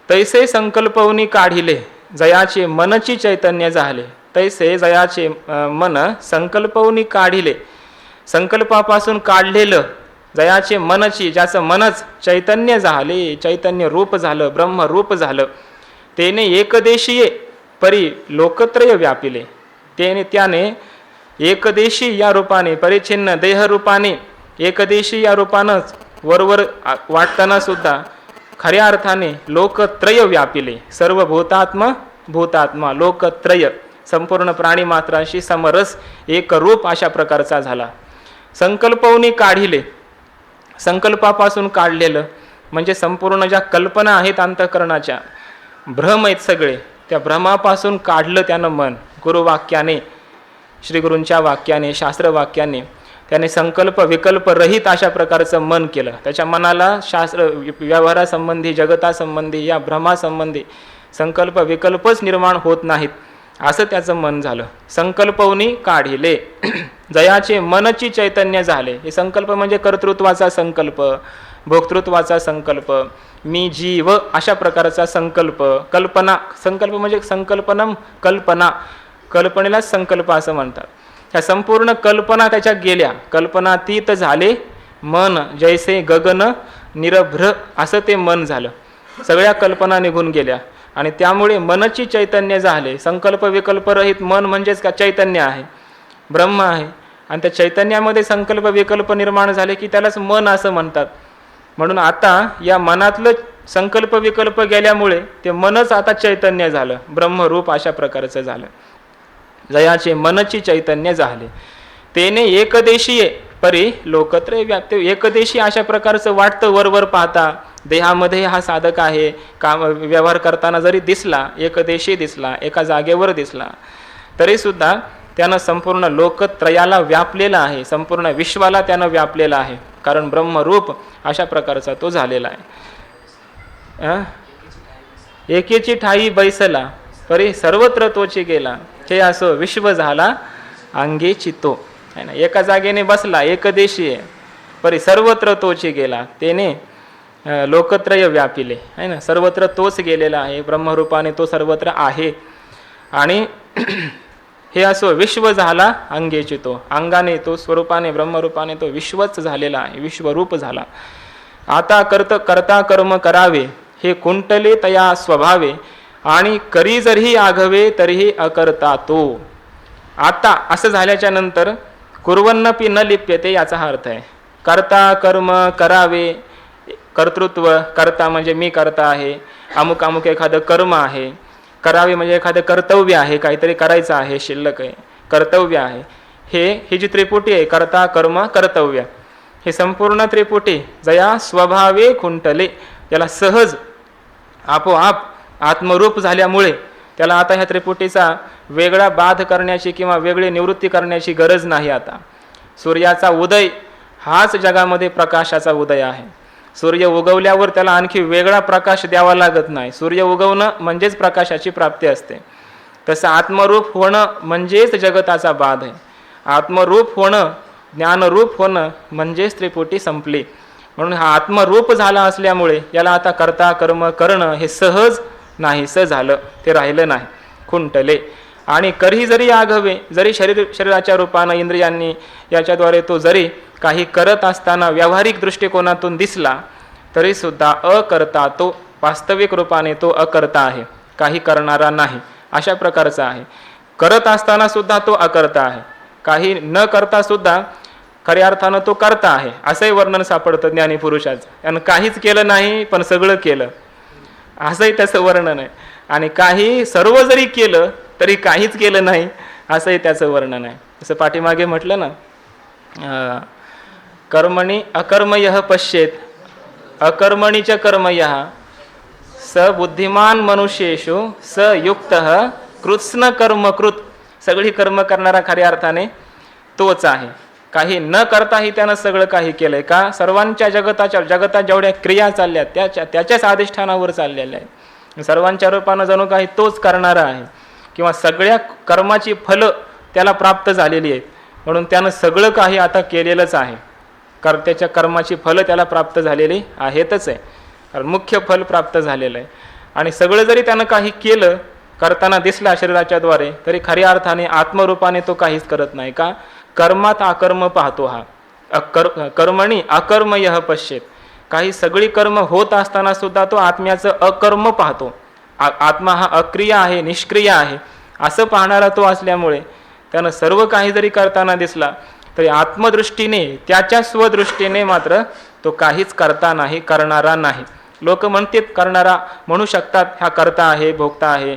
तैसे संकल्पवनी काढिले जयाचे मनची चैतन्य झाले. तैसे जयाचे मन संकल्पवनी काढिले, संकल्पापासून काढलेलं जयाचे मनची, ज्याचं मनच चैतन्य झाले, चैतन्य रूप झालं, ब्रह्मरूप झालं. तेने एकदेशीय परी लोकत्रय व्यापिले. त्याने एकदेशी या रूपाने, परिच्छिन्न देहरूपाने, एकदेशी या रूपानंच वरवर वाटताना सुद्धा खऱ्या अर्थाने लोकत्रय व्यापिले. सर्व भूतात्मा लोकत्रय, संपूर्ण प्राणी मात्राशी समरस एक रूप अशा प्रकारचा झाला. संकल्पवनी काढिले, संकल्पापासून काढलेलं म्हणजे संपूर्ण ज्या कल्पना आहेत अंतःकरणाच्या, भ्रम आहेत सगळे, त्या भ्रमापासून काढलं त्यानं मन. गुरुवाक्याने, श्रीगुरूंच्या वाक्याने, शास्त्रवाक्याने त्याने संकल्प विकल्प रहित अशा प्रकारचं मन केलं. त्याच्या मनाला शास्त्र व्यवहारासंबंधी, जगतासंबंधी, या भ्रमासंबंधी संकल्प विकल्पच निर्माण होत नाहीत असं त्याचं मन झालं. संकल्पवनी काढिले जयाचे मनची चैतन्य झाले. हे संकल्प म्हणजे कर्तृत्वाचा संकल्प, भोक्तृत्वाचा संकल्प, मी जीव अशा प्रकारचा संकल्प, कल्पना. संकल्प म्हणजे संकल्पनम कल्पना, कल्पनेलाच संकल्प असं म्हणतात. ह्या संपूर्ण कल्पना त्याच्या गेल्या, कल्पनातीत झाले मन. जैसे गगन निरभ्र असं ते मन झालं. सगळ्या कल्पना निघून गेल्या आणि त्यामुळे मनची चैतन्य झाले. संकल्प विकल्प रहित मन म्हणजेच का चैतन्य आहे, ब्रह्म आहे. आणि त्या चैतन्यामध्ये संकल्प विकल्प निर्माण झाले की त्यालाच मन असं म्हणतात. म्हणून आता या मनातलं संकल्प विकल्प गेल्यामुळे ते मनच आता चैतन्य झालं, ब्रह्मरूप अशा प्रकारचं झालं. जयाचे मनची चैतन्य झाले. तेने एकदेशीय परी लोकत्रय व्याप्त. एकदेशी अशा प्रकारचं वाटतं वरवर पाहता. देहामध्ये हा साधक आहे, काम व्यवहार करताना जरी दिसला, एकदेशी दिसला, एका जागेवर दिसला, तरीसुद्धा त्यानं संपूर्ण लोकत्रयाला व्यापलेला आहे, संपूर्ण विश्वाला त्यानं व्यापलेला आहे. कारण ब्रह्मरूप अशा प्रकारचा तो झालेला आहे. एकेची ठाई बैसला परी सर्वत्र तोची गेला. हे असो विश्व झाला अंगेची तो, है ना. एका जागेने बसला, एकदेशी आहे, परी सर्वत्र तोची गेला. त्याने लोकत्रय व्यापिले, है ना. सर्वत्र तोच गेलेला आहे, ब्रह्मरूपाने तो सर्वत्र आहे. आणि हे असो विश्व झाला अंगेची तो, अंगाने तो, स्वरूपाने ब्रह्मरूपाने तो विश्वच झालेला आहे, विश्वरूप झाला. आता करता कर्म करावे हे कुंटले तया स्वभावे, आणि करी जरी आघवे तरीही अकर्ता तो. आता असं झाल्याच्या नंतर कुर्वन्नपि न लिप्यते याचा हा अर्थ आहे. करता कर्म करावे, कर्तृत्व, करता म्हणजे मी करता आहे, अमुक अमुक एखादं कर्म आहे, करावे म्हणजे एखादं कर्तव्य आहे, काहीतरी करायचं आहे, शिल्लक आहे, कर्तव्य आहे. ही जी त्रिपुटी आहे, करता कर्म कर्तव्य, हे संपूर्ण त्रिपुटी जया स्वभावे खुंटले, याला सहज आपोआप आत्मरूप झाल्यामुळे त्याला आता ह्या त्रिपुटीचा वेगळा बाध करण्याची किंवा वेगळी निवृत्ती करण्याची गरज नाही. आता सूर्याचा उदय हाच जगामध्ये प्रकाशाचा उदय आहे. सूर्य उगवल्यावर त्याला आणखी वेगळा प्रकाश द्यावा लागत नाही. सूर्य उगवणं म्हणजेच प्रकाशाची प्राप्ती असते. तसं आत्मरूप होणं म्हणजेच जगताचा बाध आहे. आत्मरूप होणं, ज्ञानरूप होणं म्हणजेच त्रिपुटी संपली. म्हणून हा आत्मरूप झाला असल्यामुळे याला आता कर्ता कर्म करणं हे सहज नाहीसं झालं, ते राहिलं नाही, खुंटले. आणि करी जरी आघवे, जरी शरीराच्या रूपानं इंद्रियांनी याच्याद्वारे तो जरी काही करत असताना व्यावहारिक दृष्टिकोनातून दिसला तरीसुद्धा अकर्ता तो, वास्तविक रूपाने तो अकर्ता आहे, काही करणारा नाही अशा प्रकारचा आहे. करत असताना सुद्धा तो अकर्ता आहे, काही न करता सुद्धा खऱ्या अर्थानं तो करता आहे, असंही वर्णन सापडतं ज्ञानीपुरुषाचं. आणि काहीच केलं नाही पण सगळं केलं असंही त्याचं वर्णन आहे. आणि काही सर्व जरी केलं तरी काहीच केलं नाही असंही त्याचं वर्णन आहे. जसं पाठीमागे म्हटलं ना, कर्मणी अकर्मयः पश्येत अकर्मणीच कर्मयः स बुद्धिमान मनुष्येषु स युक्तः कृत्स्न कर्मकृत. सगळी कर्म करणारा खऱ्या अर्थाने तोच आहे. काही न करताही त्यानं सगळं काही केलंय. का? सर्वांच्या जगतात जेवढ्या क्रिया चालल्या त्याच्याच अधिष्ठानावर चाललेल्या आहेत. सर्वांच्या रूपानं जणू काही तोच करणारा आहे, किंवा सगळ्या कर्माची फलं त्याला प्राप्त झालेली आहेत. म्हणून त्यानं सगळं काही आता केलेलंच आहे. कर्त्याच्या कर्माची फलं त्याला प्राप्त झालेली आहेतच आहे, कारण मुख्य फल प्राप्त झालेलं आहे. आणि सगळं जरी त्यानं काही केलं करताना दिसला शरीराच्याद्वारे तरी खऱ्या अर्थाने आत्मरूपाने तो काहीच करत नाही. का? कर्मात अकर्म पाहतो हा. कर्मणी अकर्मयः पश्येत. काही सगळी कर्म होत असताना सुद्धा तो आत्म्याचं अकर्म पाहतो. आत्मा हा अक्रिय आहे, निष्क्रिय आहे असं पाहणारा तो असल्यामुळे त्यानं सर्व काही जरी करताना दिसला तरी आत्मदृष्टीने, त्याच्या स्वदृष्टीने मात्र तो काहीच करता नाही, करणारा नाही. लोक म्हणतात करणारा, म्हणू शकतात हा करता आहे, भोगता आहे,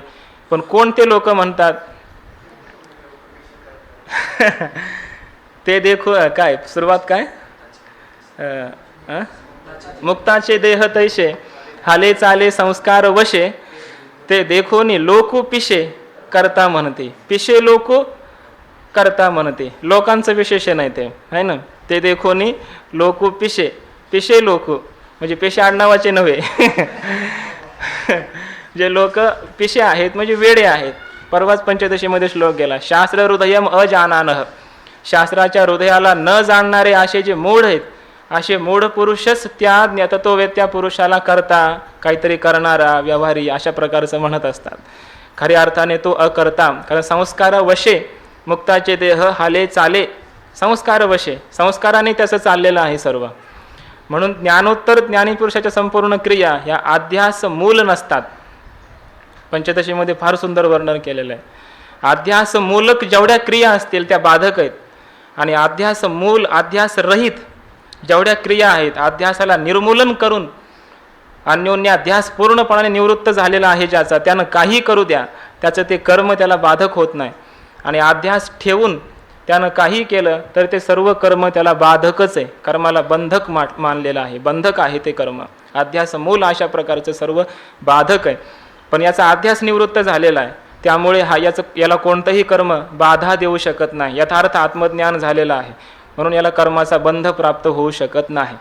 पण कोणते लोक म्हणतात ते देखो काय सुरुवात काय, मुक्ताचे देह तैसे हाले चाले संस्कार वशे, ते देखोनी लोकू पिशे करता म्हणते. पिशे लोकू करता म्हणते. लोकांचं विशेषण आहे ते, है ना. ते देखोनी लोकू पिशे, पिशे लोकू म्हणजे पेशे आडनावाचे नव्हे. जे लोक पिशे आहेत म्हणजे वेडे आहेत. परवाच पंचदशीमध्ये श्लोक गेला, शास्त्र हृदयम अजानानः. शास्त्राच्या हृदयाला न जाणणारे असे जे मूढ आहेत, असे मूढ पुरुषच त्या ज्ञातत्ववेत्या पुरुषाला करता, काहीतरी करणारा, व्यवहारी अशा प्रकारचं म्हणत असतात. खऱ्या अर्थाने तो अकर्ता, कारण संस्कार वशे मुक्ताचे देह हाले चाले संस्कार वशे, संस्काराने त्याचं चाललेलं आहे सर्व. म्हणून ज्ञानोत्तर ज्ञानीपुरुषाच्या संपूर्ण क्रिया ह्या अध्यास मूल नसतात. पंचदशीमध्ये फार सुंदर वर्णन केलेलं आहे. अध्यास मूलक जेवढ्या क्रिया असतील त्या बाधक आहेत, आणि अध्यास मूल अध्यास रहित जेवढ्या क्रिया आहेत, अध्यासाला निर्मूलन करून अन्योन्य अध्यास पूर्णपणाने निवृत्त झालेला आहे ज्याचा, त्यानं काही करू द्या त्याचं ते कर्म त्याला बाधक होत नाही. आणि अध्यास ठेवून त्यानं काही केलं तर ते सर्व कर्म त्याला बाधकच आहे, कर्माला बंधक मानलेलं आहे, बंधक आहे ते कर्म. अध्यास मूल अशा प्रकारचं सर्व बाधक आहे. पण याचा अध्यास निवृत्त झालेला आहे, त्यामुळे याला कोणतंही कर्म बाधा देऊ शकत नाही. यथार्थ आत्मज्ञान झालेलं आहे, म्हणून याला कर्माचा बंध प्राप्त होऊ शकत नाही.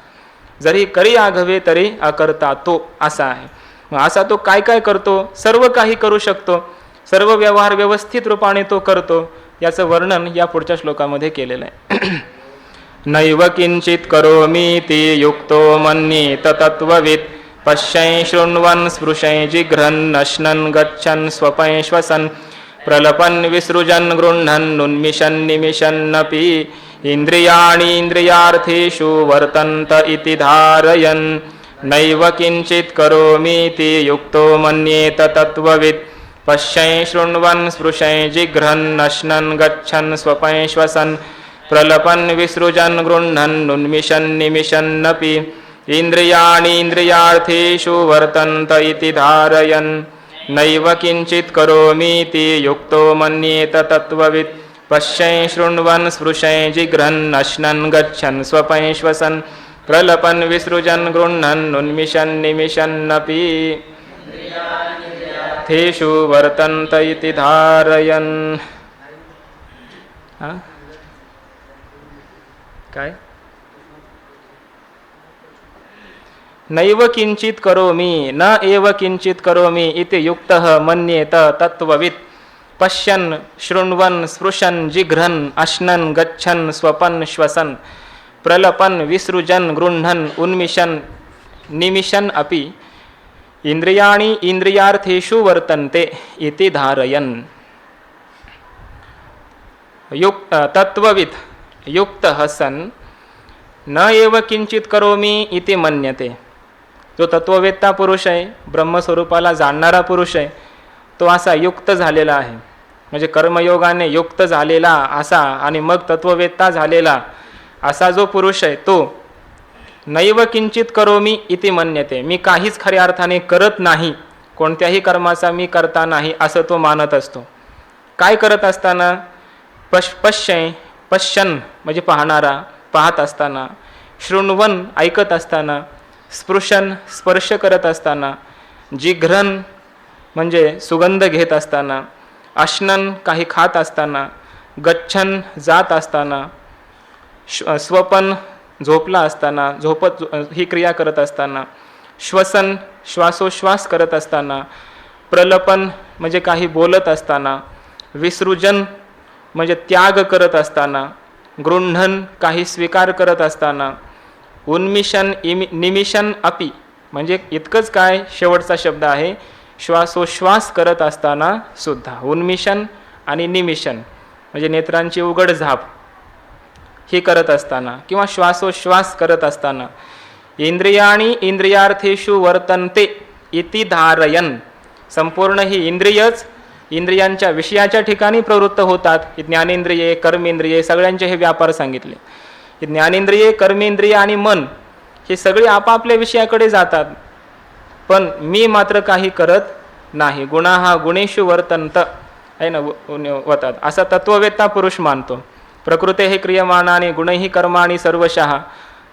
जरी करी आघवे तरी अकर्ता तो असा आहे. मग असा तो काय काय करतो, सर्व काही करू शकतो, सर्व व्यवहार व्यवस्थित रूपाने तो करतो, याचं वर्णन या पुढच्या श्लोकामध्ये केलेलं आहे. नैव किंचित करोमी ती युक्तो मन्येत तत्त्ववित्, पश्यै शृण्वन् स्पृशै जिघ्रन् नश्नन् गच्छन् स्वपै श्वसन्, प्रलपन् विसृजन् गृह्णन् उन्मिषन् निमिषन्नपि, इंद्रियाणि इंद्रियार्थेषु वर्तन्त इति धारयन्. नैव किंचित करोमीति युक्तो मन्येत तत्त्ववित्, पश्यै शृण्वन् स्पृशै जिघ्रन् नश्नन् गच्छन् स्वपै श्वसन्, प्रलपन् विसृजन् गृह्णन् उन्मिषन् निमिषन्नपि, इंद्रियाणि इंद्रियार्थेषु वर्तन्त इति धारयन्. नैव किंचित करोमीति युक्तो मन्येत तत्त्ववित्, पश्यै शृण्वन् स्पृशै जिघ्रन् नश्नन् गच्छन् स्वपै श्वसन्, प्रलपन् विसृजन् गृह्णन् उन्मिषन् निमिषन्नपि, थेषु वर्तन्त इति धारयन्. काय? नैव किंचित करोमि न एव किंचित करोमि इति युक्तः मन्येत तत्त्ववित्, पश्यन् शृण्वन् स्पृशन् जिघ्रन् अश्नन् गच्छन् स्वपन् श्वसन्, प्रलपन विसृजन गृह्णन उन्मिशन निमिशन अपि इंद्रियाणि इंद्रियार्थेषु वर्तन्ते इति धारयन्. तत्वविद युक्तः सन् न एव किंचित करोमि इति मन्यते. जो तत्ववेत्ता पुरुष आहे, ब्रह्मस्वरूपाला जाणणारा पुरुष आहे, तो असा युक्त झालेला आहे. म्हणजे कर्मयोगाने युक्त झालेला असा आणि मग तत्ववेत्ता झालेला असा जो पुरुष आहे तो नैव किंचित करोमि इति मन्यते. मी काहीच खऱ्या अर्थाने करत नाही, कोणत्याही कर्माचा मी करता नाही असं तो मानत असतो. काय करत असताना? पश्यन म्हणजे पाहणारा, पाहत असताना, शृण्वन ऐकत असताना, स्पृशन स्पर्श करत असताना, जिघ्रन म्हणजे सुगंध घेत असताना, अश्नन काही खात असताना, गच्छन जात असताना, स्वपन झोपला असताना, झोपत ही क्रिया करत असताना, श्वसन श्वासोश्वास करत असताना, प्रलपन म्हणजे काही बोलत असताना, विसृजन म्हणजे त्याग करत असताना, गृह्णन काही स्वीकार करत असताना, उन्मिशन निमिशन अपि म्हणजे इतकंच काय शेवटचा शब्द आहे, श्वासोश्वास करत असताना सुद्धा. उन्मिशन आणि निमिशन म्हणजे नेत्रांची उघड झाप ही करत असताना किंवा श्वासोश्वास करत असताना, इंद्रियाणि इंद्रियार्थेषु वर्तन्ते इति धारयन्. संपूर्ण ही इंद्रियच इंद्रियांच्या विषयाच्या ठिकाणी प्रवृत्त होतात. ज्ञानेंद्रिये कर्मेंद्रिये सगळ्यांचे हे व्यापार सांगितले. ज्ञानेंद्रिये कर्मेंद्रिये आणि मन हे सगळे आपापल्या विषयाकडे जातात, पण मी मात्र काही करत नाही. गुणाः गुणेषु वर्तन्त आहे ना वतात असा तत्ववेत्ता पुरुष मानतो. प्रकृते हे क्रियमाणाने गुणैः कर्माणि सर्वशः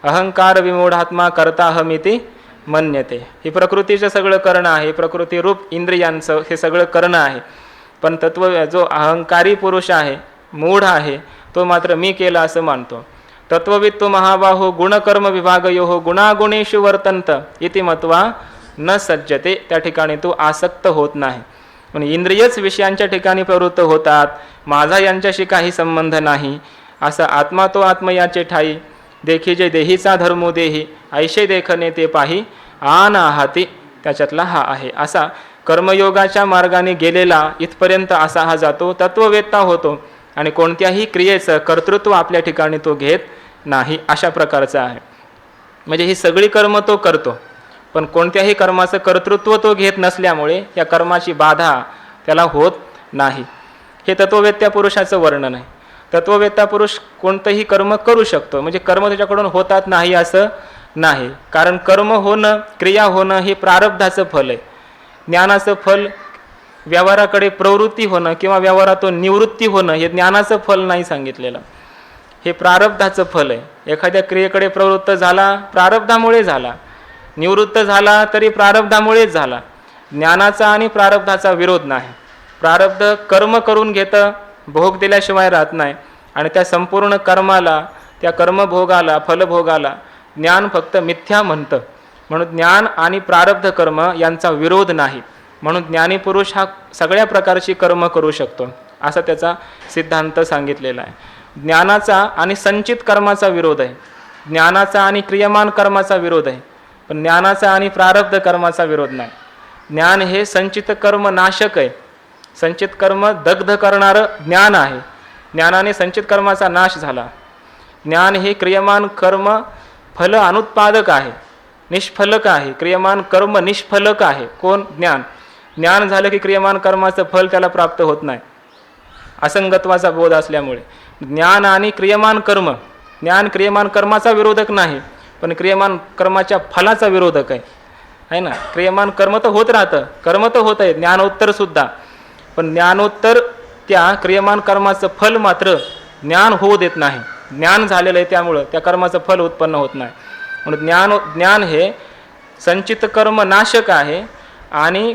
अहंकार विमूढात्मा कर्ताहमिति मन्यते. ही प्रकृतीचं सगळं करणं आहे, प्रकृती रूप इंद्रियांचं हे सगळं करणं आहे. पण जो अहंकारी पुरुष आहे, मूढ आहे, तो मात्र मी केला असं मानतो. तत्वविद तो महाबाहो गुणकर्म विभागयोः गुणागुणेषु वर्तन्त इति मत्वा न सज्जते. त्या ठिकाणी तो आसक्त होत नाही. पण इंद्रियच विषयांच्या ठिकाणी प्रवृत्त होतात, माझा यांच्याशी काही संबंध नाही असा आत्मा तो आत्मयाचे ठाई. देखी जे देहीचा धर्मो देही ऐशे देखणे ते पाही आन आहाती त्याच्यातला हा आहे. असा कर्मयोगाच्या मार्गाने गेलेला इथपर्यंत असा हा जातो, तत्ववेत्ता होतो आणि कोणत्याही क्रियेचं कर्तृत्व आपल्या ठिकाणी तो घेत नाही अशा प्रकारचा आहे. म्हणजे ही सगळी कर्म तो करतो, पण कोणत्याही कर्माचं कर्तृत्व तो घेत नसल्यामुळे या कर्माची बाधा त्याला होत नाही. हे तत्ववेत्या पुरुषाचं वर्णन आहे. तत्ववेत्ता पुरुष कोणतंही कर्म करू शकतो, म्हणजे कर्म त्याच्याकडून होतात नाही असं नाही. कारण कर्म होणं, क्रिया होणं हे प्रारब्धाचं फल आहे. ज्ञानाचं फल व्यवहाराकडे प्रवृत्ती होणं किंवा व्यवहारातून निवृत्ती होणं हे ज्ञानाचं फल नाही सांगितलेलं, हे प्रारब्धाचं फल आहे. एखाद्या क्रियेकडे प्रवृत्त झाला प्रारब्धामुळे झाला, निवृत्त झाला तरी प्रारब्धामुळेच झाला. ज्ञानाचा आणि प्रारब्धाचा विरोध नाही. प्रारब्ध कर्म करून घेतं, भोग दिल्याशिवाय राहत नाही आणि त्या संपूर्ण कर्माला, त्या कर्मभोगाला, फलभोगाला ज्ञान फक्त मिथ्या म्हणतं. म्हणून ज्ञान आणि प्रारब्ध कर्म यांचा विरोध नाही. म्हणून ज्ञानीपुरुष हा सगळ्या प्रकारची कर्म करू शकतो असा त्याचा सिद्धांत सांगितलेला आहे. ज्ञानाचा आणि संचित कर्माचा विरोध आहे, ज्ञानाचा आणि क्रियमान कर्माचा विरोध आहे, पण ज्ञानाचा आणि प्रारब्ध कर्माचा विरोध नाही. ज्ञान हे संचित कर्म नाशक आहे. संचित कर्म दग्ध करणारं ज्ञान आहे. ज्ञानाने संचित कर्माचा नाश झाला. ज्ञान हे क्रियमान कर्म फल अनुत्पादक आहे, निष्फलक आहे. क्रियमान कर्म निष्फलक आहे. कोण? ज्ञान. ज्ञान झालं की क्रियमान कर्माचं फल त्याला प्राप्त होत नाही, असंगत्वाचा बोध असल्यामुळे. ज्ञान आणि क्रियमान कर्म, ज्ञान क्रियमान कर्माचा विरोधक नाही, पण क्रियमान कर्माच्या फलाचा विरोधक आहे ना. क्रियमान कर्म तर होत राहतं, कर्म तर होत आहे, ज्ञानोत्तरसुद्धा, पण ज्ञानोत्तर त्या क्रियमान कर्माचं फल मात्र ज्ञान होऊ देत नाही. ज्ञान झालेलं आहे त्यामुळं त्या कर्माचं फल उत्पन्न होत नाही. म्हणून ज्ञान हे संचित कर्म नाशक आहे आणि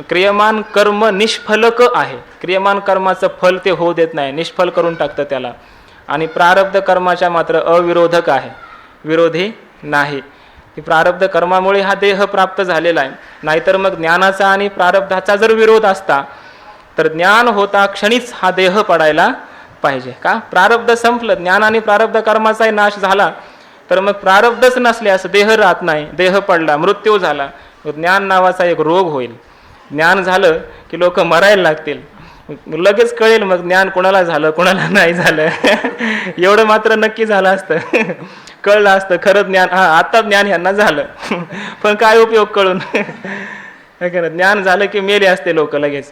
क्रियमान कर्म निष्फलक आहे. क्रियमान कर्माचं फल ते होऊ देत नाही, निष्फल करून टाकतं त्याला. आणि प्रारब्ध कर्माच्या मात्र अविरोधक आहे, विरोधी नाही. की प्रारब्ध कर्मामुळे हा देह प्राप्त झालेला आहे. नाहीतर मग ज्ञानाचा आणि प्रारब्धाचा जर विरोध असता तर ज्ञान होता क्षणीच हा देह पडायला पाहिजे. का? प्रारब्ध संपलं, ज्ञान आणि प्रारब्ध कर्माचाही नाश झाला तर मग प्रारब्धच नसल्यास देह राहत नाही, देह पडला, मृत्यू झाला, ज्ञान नावाचा एक रोग होईल. ज्ञान झालं की लोक मरायला लागतील, लगेच कळेल मग ज्ञान कोणाला झालं कोणाला नाही झालं. एवढं मात्र नक्की झालं असतं, कळलं असतं खरं ज्ञान, हा आता ज्ञान ह्यांना झालं. पण काय उपयोग कळून? ज्ञान झालं की मेले असते लोक लगेच.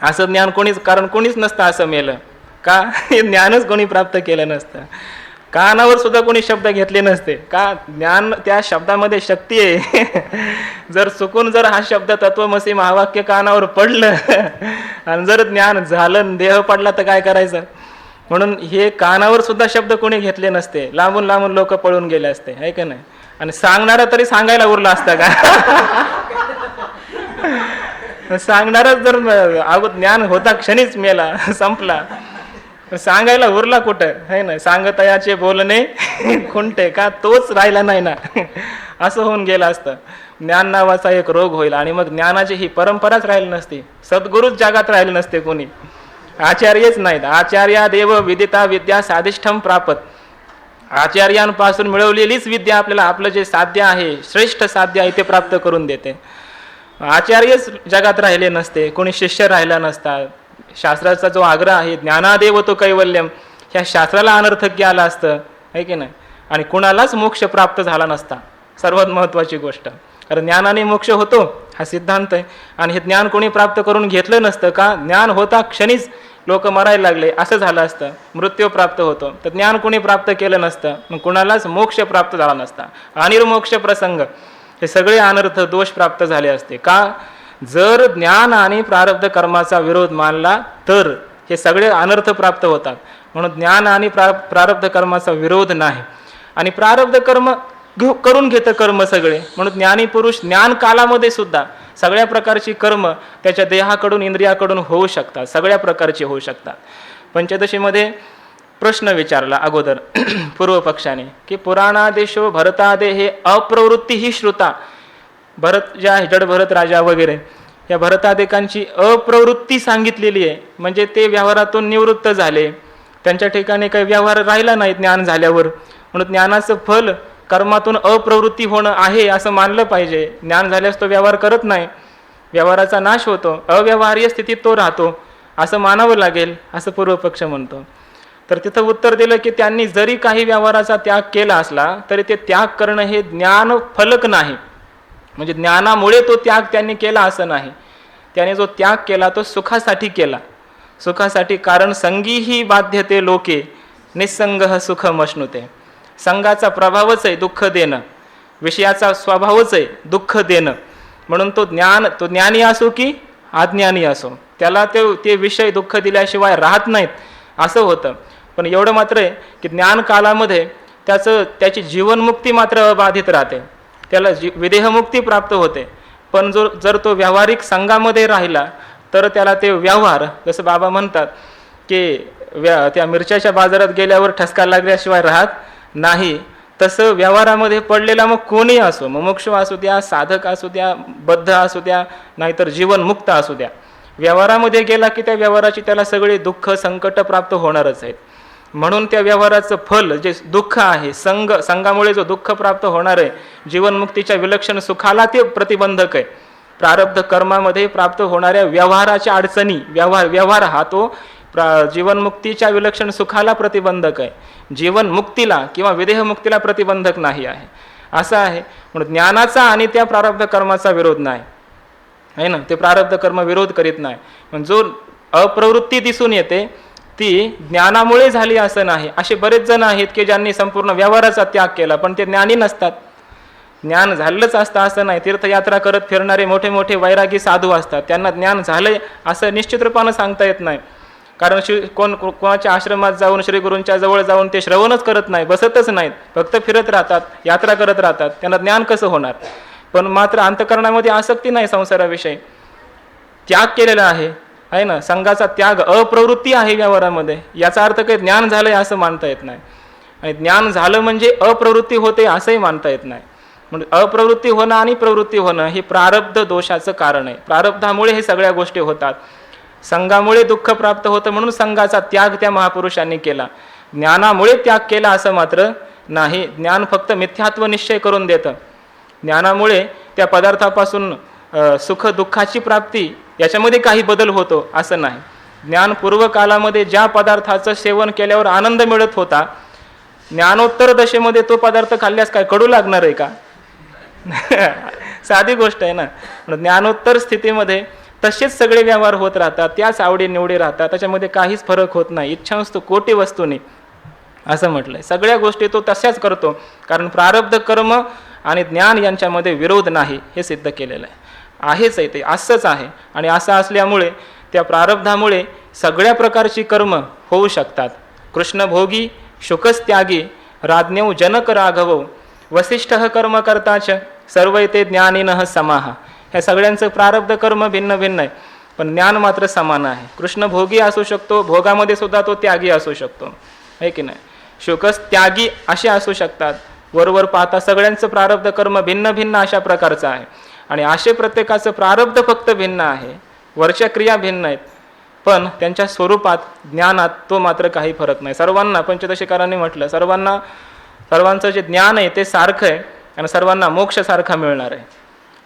असं ज्ञान कोणीच, कारण कोणीच नसतं असं मेलं. का? ज्ञानच कोणी प्राप्त केलं नसतं. कानावर सुद्धा कोणी शब्द घेतले नसते. का? ज्ञान, त्या शब्दामध्ये शक्ती आहे. जर चुकून जर हा शब्द तत्वमसी महावाक्य कानावर पडलं आणि जर ज्ञान झालं, देह पडला, तर काय करायचं? म्हणून हे कानावर सुद्धा शब्द कोणी घेतले नसते, लांबून लांबून लोक पळून गेले असते, आहे का नाही? आणि सांगणारा तरी सांगायला उरला असता का? सांगणारच जर ज्ञान होता क्षणीच मेला, संपला, सांगायला उरला कुठं, है ना? सांगतयाचे बोलणे खुंटे, का तोच राहिला नाही ना. असं होऊन गेलं असतं. ज्ञान नावाचा एक रोग होईल आणि मग ज्ञानाची ही परंपराच राहिली नसती, सद्गुरूच जगात राहिले नसते कोणी, आचार्यच नाहीत. आचार्या देव विदिता विद्या साधिष्ठम प्रापत. आचार्यांपासून मिळवलेलीच विद्या आपल्याला आपलं जे साध्य आहे, श्रेष्ठ साध्य आहे, ते प्राप्त करून देते. आचार्यच जगात राहिले नसते, कोणी शिष्य राहिला नसता. शास्त्राचा जो आग्रह आहे, ज्ञानादेव तो कैवल्यम, ह्या शास्त्राला अनर्थक आला असतं, आहे की नाही? आणि कुणालाच मोक्ष प्राप्त झाला नसता. सर्वात महत्त्वाची गोष्ट, कारण ज्ञानाने मोक्ष होतो हा सिद्धांत आहे. आणि हे ज्ञान कोणी प्राप्त करून घेतलं नसतं. का? ज्ञान होता क्षणीच लोक मरायला लागले, असं झालं असतं, मृत्यू प्राप्त होतो. तर ज्ञान कोणी प्राप्त केलं नसतं, मग कुणालाच मोक्ष प्राप्त झाला नसता. अनिर्मोक्ष प्रसंग, हे सगळे अनर्थ दोष प्राप्त झाले असते. का? जर ज्ञान आणि प्रारब्ध कर्माचा विरोध मानला तर हे सगळे अनर्थ प्राप्त होतात. म्हणून ज्ञान आणि प्रारब्ध कर्माचा विरोध नाही. आणि प्रारब्ध कर्म करून घेतं कर्म सगळे. म्हणून ज्ञानी पुरुष ज्ञान कालामध्ये सुद्धा सगळ्या प्रकारची कर्म त्याच्या देहाकडून, इंद्रियाकडून होऊ शकतात, सगळ्या प्रकारची होऊ शकतात. पंचदशीमध्ये प्रश्न विचारला अगोदर पूर्व पक्षाने की पुराणादेशो भरतादे हे अप्रवृत्ती ही श्रुता. भरत जे आहे, जड भरत राजा वगैरे, या भरतादेकांची अप्रवृत्ती सांगितलेली आहे. म्हणजे ते व्यवहारातून निवृत्त झाले, त्यांच्या ठिकाणी काही व्यवहार राहिला नाही ज्ञान झाल्यावर. म्हणून ज्ञानाचं फल कर्मातून अप्रवृत्ती होणं आहे असं मानलं पाहिजे. ज्ञान झाल्यास तो व्यवहार करत नाही, व्यवहाराचा नाश होतो, अव्यवहार्य स्थितीत तो राहतो, असं मानावं लागेल, असं पूर्वपक्ष म्हणतो. तर तिथं उत्तर दिलं की त्यांनी जरी काही व्यवहाराचा त्याग केला असला तरी ते त्याग करणं हे ज्ञान फलक नाही. म्हणजे ज्ञानामुळे तो त्याग त्यांनी केला असं नाही. त्याने जो त्याग केला तो सुखासाठी केला, सुखासाठी. कारण संगीही बाध्यते लोके निसंग सुखम अश्नुते. संघाचा प्रभावच आहे दुःख देणं, विषयाचा स्वभावच आहे दुःख देणं. म्हणून तो ज्ञानी असो की अज्ञानी असो, त्याला ते विषय दुःख दिल्याशिवाय राहत नाहीत, असं होतं. पण एवढं मात्र आहे की ज्ञान कालामध्ये त्याची जीवनमुक्ती मात्र अबाधित राहते, त्याला विदेहमुक्ती प्राप्त होते. पण जर तो व्यावहारिक संघामध्ये राहिला तर त्याला ते व्यवहार, जसं बाबा म्हणतात की त्या मिरच्याच्या बाजारात गेल्यावर ठसका लागल्याशिवाय राहत नाही, तसं व्यवहारामध्ये पडलेला मग कोणी असो, मुमुक्ष असू द्या, साधक असू द्या, बद्ध असू द्या, नाहीतर जीवनमुक्त असू द्या, व्यवहारामध्ये गेला की त्या व्यवहाराची त्याला सगळे दुःख संकट प्राप्त होणारच आहेत. म्हणून त्या व्यवहाराचं फल जे दुःख आहे, संघामुळे जो दुःख प्राप्त होणार आहे, जीवनमुक्तीच्या विलक्षण सुखाला ते प्रतिबंधक आहे. प्रारब्ध कर्मामध्ये प्राप्त होणाऱ्या व्यवहाराच्या अडचणी, व्यवहार हा तो जीवनमुक्तीच्या विलक्षण सुखाला प्रतिबंधक आहे, जीवनमुक्तीला किंवा विदेहमुक्तीला प्रतिबंधक नाही आहे, असं आहे. म्हणून ज्ञानाचा आणि त्या प्रारब्ध कर्माचा विरोध नाही आहे ना, ते प्रारब्ध कर्म विरोध करीत नाही. पण जो अप्रवृत्ती दिसून येते ती ज्ञानामुळे झाली असं नाही. असे बरेच जण आहेत की ज्यांनी संपूर्ण व्यवहाराचा त्याग केला पण ते ज्ञानी नसतात. ज्ञान झालंच असतं असं नाही. तीर्थयात्रा करत फिरणारे मोठे मोठे वैरागी साधू असतात, त्यांना ज्ञान झालंय असं निश्चित रूपानं सांगता येत नाही. कारण कोणाच्या आश्रमात जाऊन श्रीगुरूंच्या जवळ जाऊन ते श्रवणच करत नाही, बसतच नाहीत, फक्त फिरत राहतात, यात्रा करत राहतात, त्यांना ज्ञान कसं होणार? पण मात्र अंतःकरणामध्ये आसक्ती नाही, संसाराविषयी त्याग केलेला आहे ना, संघाचा त्याग, अप्रवृत्ती आहे व्यवहारामध्ये. याचा अर्थ काही ज्ञान झालंय असं मानता येत नाही. आणि ज्ञान झालं म्हणजे अप्रवृत्ती होते असंही मानता येत नाही. म्हणजे अप्रवृत्ती होणं आणि प्रवृत्ती होणं हे प्रारब्ध दोषाचं कारण आहे. प्रारब्धामुळे हे सगळ्या गोष्टी होतात. संघामुळे दुःख प्राप्त होतं म्हणून संघाचा त्याग त्या महापुरुषांनी केला. ज्ञानामुळे त्याग केला असं मात्र नाही. ज्ञान फक्त मिथ्यात्व निश्चय करून देतं. ज्ञानामुळे त्या पदार्थापासून सुख दुःखाची प्राप्ती याच्यामध्ये काही बदल होतो असं नाही. ज्ञान पूर्वकालामध्ये ज्या पदार्थाचं सेवन केल्यावर आनंद मिळत होता, ज्ञानोत्तर दशेमध्ये तो पदार्थ खाल्ल्यास काय कडू लागणार आहे का? साधी गोष्ट आहे ना. ज्ञानोत्तर स्थितीमध्ये तसेच सगळे व्यवहार होत राहतात, त्याच आवडी निवडी राहतात, त्याच्यामध्ये काहीच फरक होत नाही. इच्छांस्तु कोटी वस्तूनी असं म्हटलंय. सगळ्या गोष्टी तो तशाच करतो, कारण प्रारब्ध कर्म आणि ज्ञान यांच्यामध्ये विरोध नाही हे सिद्ध केलेलं आहेच आहे. ते असंच आहे. आणि असं असल्यामुळे त्या प्रारब्धामुळे सगळ्या प्रकारची कर्म होऊ शकतात. कृष्ण भोगी शुकस्त्यागी राज्ञौ जनक राघवौ वसिष्ठ कर्म करताच सर्व ते ज्ञानिनः समाहा. ह्या सगळ्यांचं प्रारब्ध कर्म भिन्न भिन्न आहे, पण ज्ञान मात्र समान आहे. कृष्ण भोगी असू शकतो, भोगामध्ये सुद्धा तो त्यागी असू शकतो, आहे की नाही. शुकस त्यागी असे असू शकतात. वरवर पाहता सगळ्यांचं प्रारब्ध कर्म भिन्न भिन्न अशा प्रकारचं आहे. आणि असे प्रत्येकाचं प्रारब्ध फक्त भिन्न आहे, वरच्या क्रिया भिन्न आहेत, पण त्यांच्या स्वरूपात ज्ञानात तो मात्र काही फरक नाही. सर्वांना पंचदशीकारांनी म्हटलं, सर्वांचं जे ज्ञान आहे ते सारखं आहे आणि सर्वांना मोक्ष सारखा मिळणार आहे.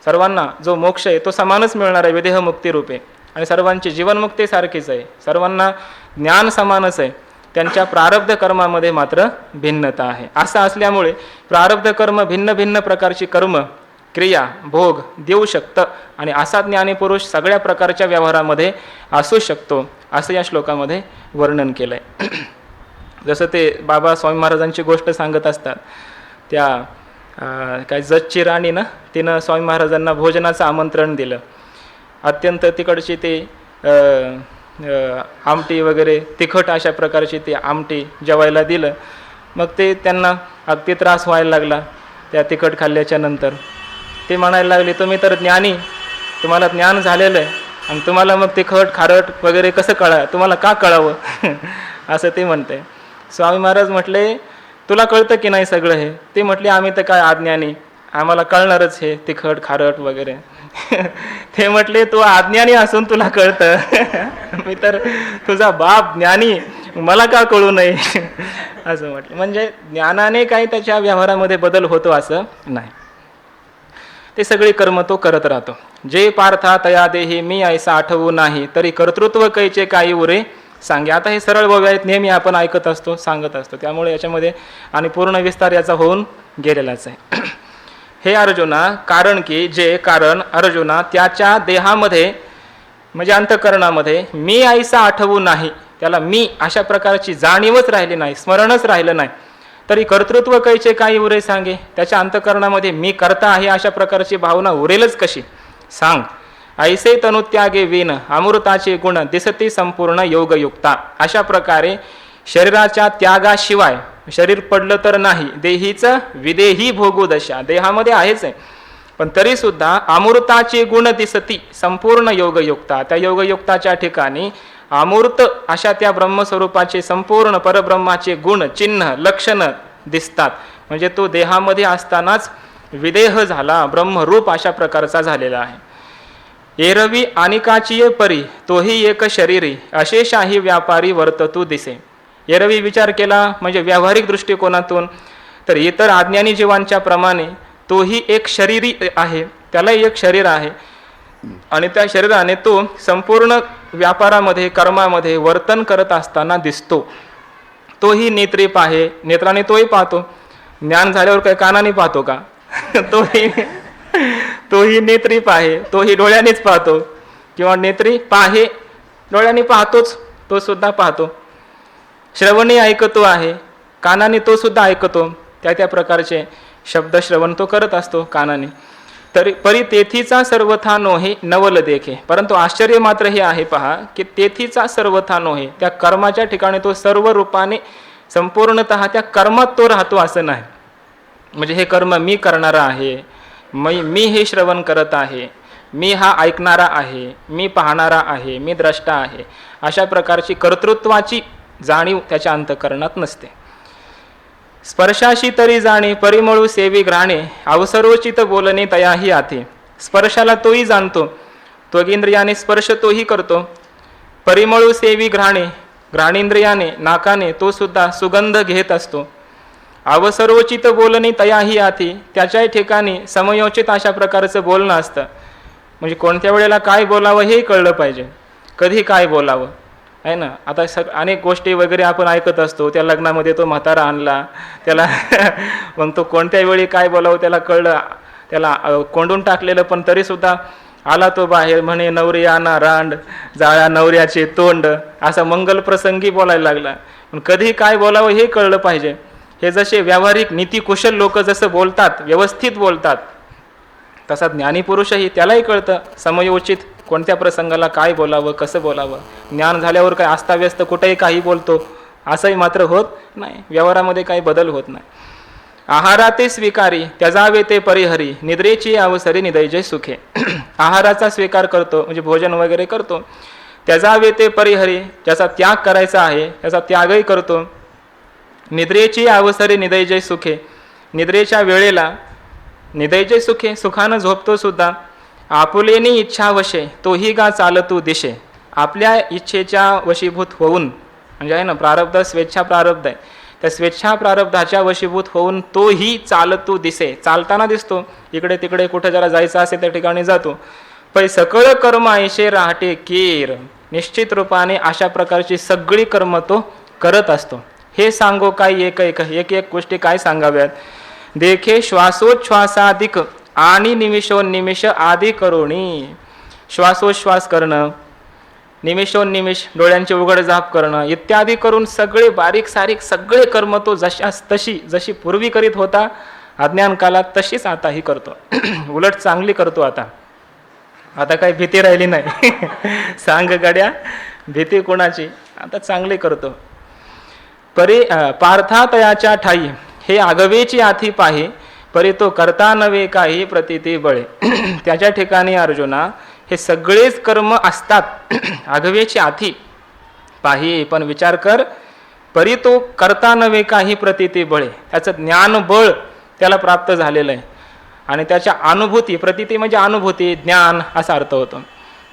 सर्वांना जो मोक्ष आहे तो समानच मिळणार आहे विदेह मुक्ती रूपे. आणि सर्वांची जीवनमुक्ती सारखीच आहे. सर्वांना ज्ञान समानच आहे, त्यांच्या प्रारब्ध कर्मामध्ये मात्र भिन्नता आहे. असं असल्यामुळे प्रारब्ध कर्म भिन्न भिन्न प्रकारची कर्म क्रिया भोग देऊ शकतं आणि असा ज्ञानी पुरुष सगळ्या प्रकारच्या व्यवहारामध्ये असू शकतो असं या श्लोकामध्ये वर्णन केलं आहे. जसं ते बाबा स्वामी महाराजांची गोष्ट सांगत असतात. त्या काय जजची राणी ना, तिनं स्वामी महाराजांना भोजनाचं आमंत्रण दिलं. अत्यंत तिकडची ते आमटी वगैरे तिखट अशा प्रकारची ती आमटी जेवायला दिलं. मग ते त्यांना अगदी त्रास व्हायला लागला त्या तिखट खाल्ल्याच्या नंतर. ते म्हणायला लागले, तुम्ही तर ज्ञानी, तुम्हाला ज्ञान झालेलं आहे आणि तुम्हाला मग तिखट खारट वगैरे कसं तुम्हाला का कळावं असं ते म्हणते. स्वामी महाराज म्हटले, तुला कळतं की नाही सगळं हे? ते म्हटले, आम्ही तर काय अज्ञानी, आम्हाला कळणारच हे तिखट खारट वगैरे. ते म्हटले, तू अज्ञानी असून तुला कळतं, मी तर तुझा बाप ज्ञानी, मला का कळू नये असं म्हटलं. म्हणजे ज्ञानाने काही त्याच्या व्यवहारामध्ये बदल होतो असं नाही. ते सगळी कर्म तो करत राहतो. जे पार्था तया देही मी ऐसा आठवू नाही, तरी कर्तृत्व कैचे काही उरे सांगे. आता हे सरळ बोल आहेत, नेहमी आपण ऐकत असतो, सांगत असतो, त्यामुळे याच्यामध्ये आणि पूर्ण विस्तार याचा होऊन गेलेलाच आहे. हे अर्जुना, कारण की जे कारण अर्जुना त्याच्या देहामध्ये म्हणजे अंतःकरणामध्ये मी ऐसा आठवू नाही, त्याला मी अशा प्रकारची जाणीवच राहिली नाही, स्मरणच राहिलं नाही, तरी कर्तृत्व कैचे काही उरे सांगे. त्याच्या अंतःकरणामध्ये मी करता आहे अशा प्रकारची भावना उरेलच कशी सांग. ऐसे तनुत्यागे विन अमृताचे गुण दिसती संपूर्ण योगयुक्ता. अशा प्रकारे शरीराच्या त्यागाशिवाय शरीर पडलं तर नाही, देहीचं विदेही भोगू दशा, देहामध्ये आहेच आहे, पण तरी सुद्धा अमृताचे गुण दिसती संपूर्ण योगयुक्ता. त्या योगयुक्ताच्या ठिकाणी अमूर्त अशा त्या ब्रह्मस्वरूपाचे संपूर्ण परब्रह्माचे गुण चिन्ह लक्षणं दिसतात. म्हणजे तो देहामध्ये असतानाच विदेह झाला, ब्रह्मरूप अशा प्रकारचा झालेला आहे. एरवी अनिकाचीये परी तोही एक शरीरी अशेषाही व्यापारी वर्ततू दिसे. एरवी विचार केला म्हणजे व्यावहारिक दृष्टिकोनातून तर इतर अज्ञानी जीवांच्या प्रमाणे तोही एक शरीरी आहे, त्यालाही एक शरीर आहे आणि त्या शरीराने तो संपूर्ण व्यापारामध्ये कर्मामध्ये वर्तन करत असताना दिसतो. तोही नेत्रीप आहे, नेत्राने तोही पाहतो. ज्ञान झाल्यावर काय कानाने पाहतो का? तोही नेत्रीप आहे, तोही डोळ्यानेच पाहतो, किंवा नेत्री पाहे डोळ्याने पाहतोच, तो सुद्धा पाहतो. श्रवणी ऐकतो आहे, कानाने तो सुद्धा ऐकतो, त्या प्रकारचे शब्द श्रवण तो करत असतो कानाने. तरी परी तेथीचा सर्वथा नोहे नवल देखे. परंतु आश्चर्य मात्र हे आहे पहा की तेथीचा सर्वथा नोहे, त्या कर्माच्या ठिकाणी तो सर्व रूपाने संपूर्णतः त्या कर्मात तो राहतो असं नाही. म्हणजे हे कर्म मी करणारा आहे, मी हे श्रवण करत आहे, मी हा ऐकणारा आहे, मी पाहणारा आहे, मी द्रष्टा आहे, अशा प्रकारची कर्तृत्वाची जाणीव त्याच्या अंतःकरणात नसते. स्पर्शाशी तरी जाणे परिमळू सेवी ग्राणे अवसरोचित बोलणे तयाही आथे. स्पर्शाला तोही जाणतो, त्वगेंद्रियाने स्पर्श तोही करतो, परिमळू सेवी घ्राणे, घ्राणेंद्रियाने नाकाने तो सुद्धा सुगंध घेत असतो. अवसरोचित बोलणे तयाही आती, त्याच्याही ठिकाणी समयोचित अशा प्रकारचं बोलणं असतं. म्हणजे कोणत्या वेळेला काय बोलावं हे कळलं पाहिजे, कधी काय बोलावं आहे ना. आता अनेक गोष्टी वगैरे आपण ऐकत असतो. त्या लग्नामध्ये तो म्हातारा आणला त्याला मग तो कोणत्या वेळी काय बोलावं त्याला कळलं, त्याला कोंडून टाकलेलं, पण तरीसुद्धा आला तो बाहेर, म्हणे नवरी आणा रांड, जाळ्या नवऱ्याचे तोंड, असा मंगल प्रसंगी बोलायला लागला. पण कधी काय बोलावं हे कळलं पाहिजे. हे जसे व्यावहारिक नीतिकुशल लोक जसं बोलतात, व्यवस्थित बोलतात, तसा ज्ञानीपुरुषही त्यालाही कळतं समयोचित कोणत्या प्रसंगाला काय बोलावं, कसं बोलावं. ज्ञान झाल्यावर काय अस्ताव्यस्त कुठेही काही बोलतो असंही मात्र होत नाही, व्यवहारामध्ये काही बदल होत नाही. आहाराते स्वीकारी त्याजावे ते परिहरी, निद्रेची अवसरी निदैजे सुखे. आहाराचा स्वीकार करतो म्हणजे भोजन वगैरे करतो, त्याजावे ते परिहरी, ज्याचा त्याग करायचा आहे त्याचा त्यागही करतो. निद्रेची अवसरी निदैजे सुखे, निद्रेच्या वेळेला निदैजे सुखे सुखानं झोपतो सुद्धा. आपुलेनी इच्छा वशे तोही गा चालतू दिशे, आपल्या इच्छेच्या वशीभूत होऊन, म्हणजे आहे ना प्रारब्ध स्वेच्छा प्रारब्ध आहे, त्या स्वेच्छा प्रारब्धाच्या वशीभूत होऊन तोही चालतू दिसे, चालताना दिसतो. इकडे तिकडे कुठं जरा जायचं असेल त्या ठिकाणी जातो. पै सकळ कर्म ऐशे राहटे कीर, निश्चित रूपाने अशा प्रकारची सगळी कर्म तो करत असतो. हे सांगो काय एक एक गोष्टी काय सांगाव्यात. देखे श्वासोच्छ्वासाधिक आणि निमिषोन्निमिष आदी करुणी, श्वासोच्छ्वास करणं, निमिषोन्निमिष डोळ्यांचे उघडझाप करणं इत्यादी करून सगळे बारीक सारीक सगळे कर्म तो जशी पूर्वी करीत होता अज्ञान काळात तशीच आताही करतो. उलट चांगली करतो. आता काही भीती राहिली नाही. सांग गड्या भीती कोणाची, आता चांगली करतो. पार्थातयाच्या ठाई हे आगवेची आथी पाही, परी तो करता नवे काही प्रतिती बळे. त्याच्या ठिकाणी अर्जुना हे सगळेच कर्म असतात आगवेची आथी पाही, पण विचार कर, परी तो करता नवे काही प्रतिती बळे, त्याचं ज्ञानबळ त्याला प्राप्त झालेलं आहे. आणि त्याच्या अनुभूती, प्रतिती म्हणजे अनुभूती, ज्ञान असा अर्थ होतो.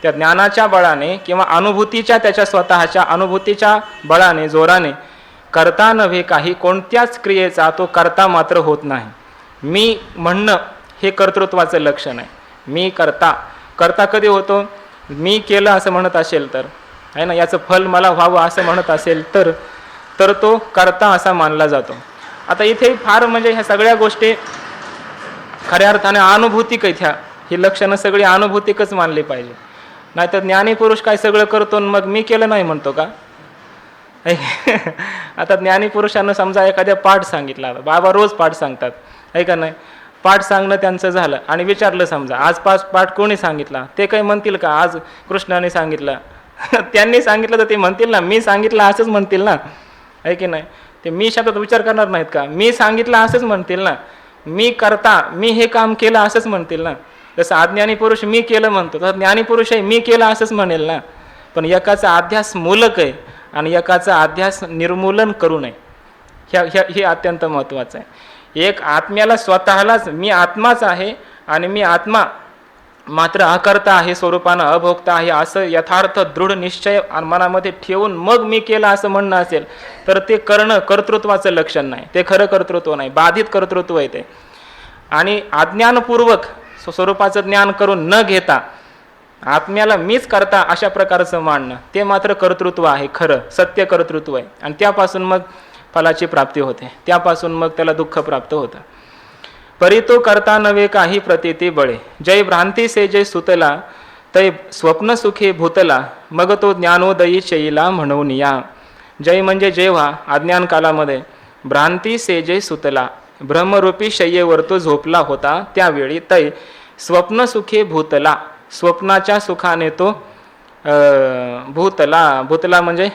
त्या ज्ञानाच्या बळाने किंवा अनुभूतीच्या त्याच्या स्वतःच्या अनुभूतीच्या बळाने जोराने करता नव्हे काही, कोणत्याच क्रियेचा तो करता मात्र होत नाही. मी म्हणणं हे कर्तृत्वाचं लक्षण आहे. मी करता कधी होतो, मी केलं असं म्हणत असेल तर आहे ना, याचं फल मला व्हावं असं म्हणत असेल तर तो करता असा मानला जातो. आता इथे फार म्हणजे ह्या सगळ्या गोष्टी खऱ्या अर्थाने अनुभूतिक आहेत. ही लक्षणं सगळी अनुभूतिकच मानली पाहिजे. नाहीतर ज्ञानी पुरुष काय सगळं करतो मग मी केलं नाही म्हणतो का. आता ज्ञानी पुरुषांना समजा एखाद्या पाठ सांगितला, बाबा रोज पाठ सांगतात आहे का नाही, पाठ सांगणं त्यांचं झालं आणि विचारलं समजा आज पाठ कोणी सांगितला, ते काही म्हणतील का आज कृष्णाने सांगितलं. त्यांनी सांगितलं तर ते म्हणतील ना मी सांगितलं असंच म्हणतील ना, आहे की नाही. ते मी शब्दात विचार करणार नाहीत का, मी सांगितलं असंच म्हणतील ना, मी हे काम केलं असंच म्हणतील ना. जसं अज्ञानी पुरुष मी केलं म्हणतो तर ज्ञानी पुरुष आहे मी केलं असंच म्हणेल ना. पण एकाचा अध्यास मूलक आहे आणि एकाचा अध्यास निर्मूलन करू नये. हे अत्यंत महत्त्वाचं आहे. एक आत्म्याला स्वतःलाच मी आत्माच आहे आणि मी आत्मा मात्र अकर्ता आहे, स्वरूपानं अभोक्ता आहे असं यथार्थ दृढ निश्चय मनामध्ये ठेवून मग मी केलं असं म्हणणं असेल तर ते करणं कर्तृत्वाचं लक्षण नाही, ते खरं कर्तृत्व नाही, बाधित कर्तृत्व आहे ते. आणि अज्ञानपूर्वक स्वरूपाचं ज्ञान करून न घेता आत्म्याला मीच करता अशा प्रकारचं मानणं ते मात्र कर्तृत्व आहे, खरं सत्य कर्तृत्व आहे. आणि त्यापासून मग फलाची प्राप्ती होते, त्यापासून मग त्याला दुःख प्राप्त होतं. परी तो करता नवे काही प्रतिती बळे, जय भ्रांती से जय सुतला तै स्वप्न सुखे भूतला, मग तो ज्ञानोदयी शैला म्हणून या. जय म्हणजे जेव्हा अज्ञान कालामध्ये भ्रांती से जय सुतला ब्रह्मरूपी शय्येवर तो झोपला होता त्यावेळी तै स्वप्न सुखे भूतला, स्वप्नाच्या सुखाने तो भूतला म्हणजे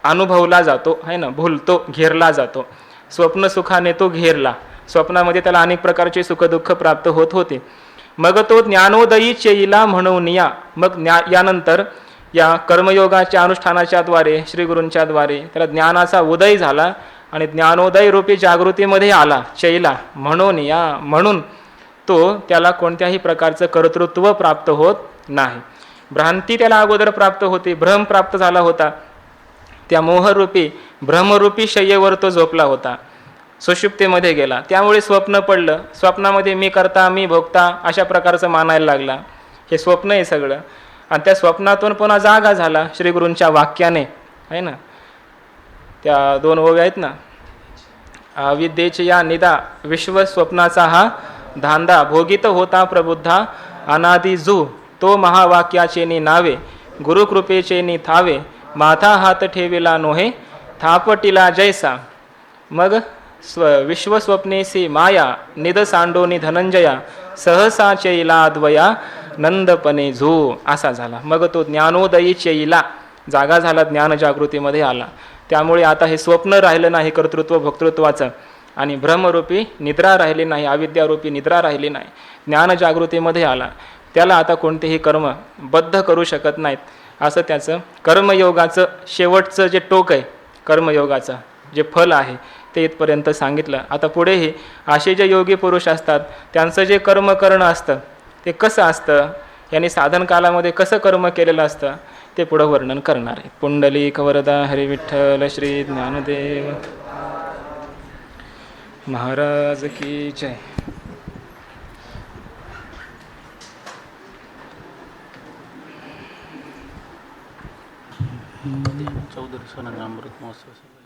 अनुभवला जातो आहे ना, भुलतो, घेरला जातो. स्वप्न सुखाने तो घेरला, स्वप्नामध्ये त्याला अनेक प्रकारचे सुखदुःख प्राप्त होत होते. मग तो ज्ञानोदयी चेईला म्हणून या, मग यानंतर या कर्मयोगाच्या अनुष्ठानाच्या द्वारे श्रीगुरूंच्या द्वारे त्याला ज्ञानाचा उदय झाला आणि ज्ञानोदय रूपी जागृतीमध्ये आला चैला म्हणून या, म्हणून तो त्याला कोणत्याही प्रकारचं कर्तृत्व प्राप्त होत नाही. भ्रांती त्याला अगोदर प्राप्त होती, भ्रम प्राप्त झाला होता. त्या मोहरूपी भ्रमरूपी शय्येवर तो झोपला होता, सुषुप्तीमध्ये गेला. त्यामुळे स्वप्न पडलं. स्वप्नामध्ये मी करता, मी भोगता अशा प्रकारचं मानायला लागला. हे स्वप्न आहे सगळं. आणि त्या स्वप्नातून पुन्हा जागा झाला श्रीगुरूंच्या वाक्याने, आहे ना. त्या 2 ओव्या आहेत ना, अविद्येचे या निदा विश्वस्वप्नाचा हा धांदा, भोगित होता प्रबुद्धा अनादि जू, तो महावाक्याचे नावे गुरुकृपेचे थावे, माथा हात ठेविला नोहे थापटिला जैसा. मग विश्वस्वप्नेसी माया निद सांडोनी धनंजया, सहसा चैला द्वया नंदपणे झू असा झाला. मग तो ज्ञानोदयी चैला जागा झाला, ज्ञान जागृतीमध्ये आला. त्यामुळे आता हे स्वप्न राहिलं नाही कर्तृत्व भोक्तृत्वाचं, आणि भ्रमरूपी निद्रा राहिली नाही, अविद्यारूपी निद्रा राहिली नाही, ज्ञान जागृतीमध्ये आला. त्याला आता कोणतेही कर्म बद्ध करू शकत नाहीत. असं त्याचं कर्मयोगाचं शेवटचं जे टोक आहे, कर्मयोगाचं जे फल आहे ते इथपर्यंत सांगितलं. आता पुढेही असे जे योगी पुरुष असतात त्यांचं जे कर्म करणं असतं ते कसं असतं, यांनी साधन कालामध्ये कसं कर्म केलेलं असतं ते पुढं वर्णन करणार आहे. पुंडलिक वरदा हरी विठ्ठल श्री ज्ञानदेव महाराज की जय. चौधरी सोनाग्राम अमृत महोत्सव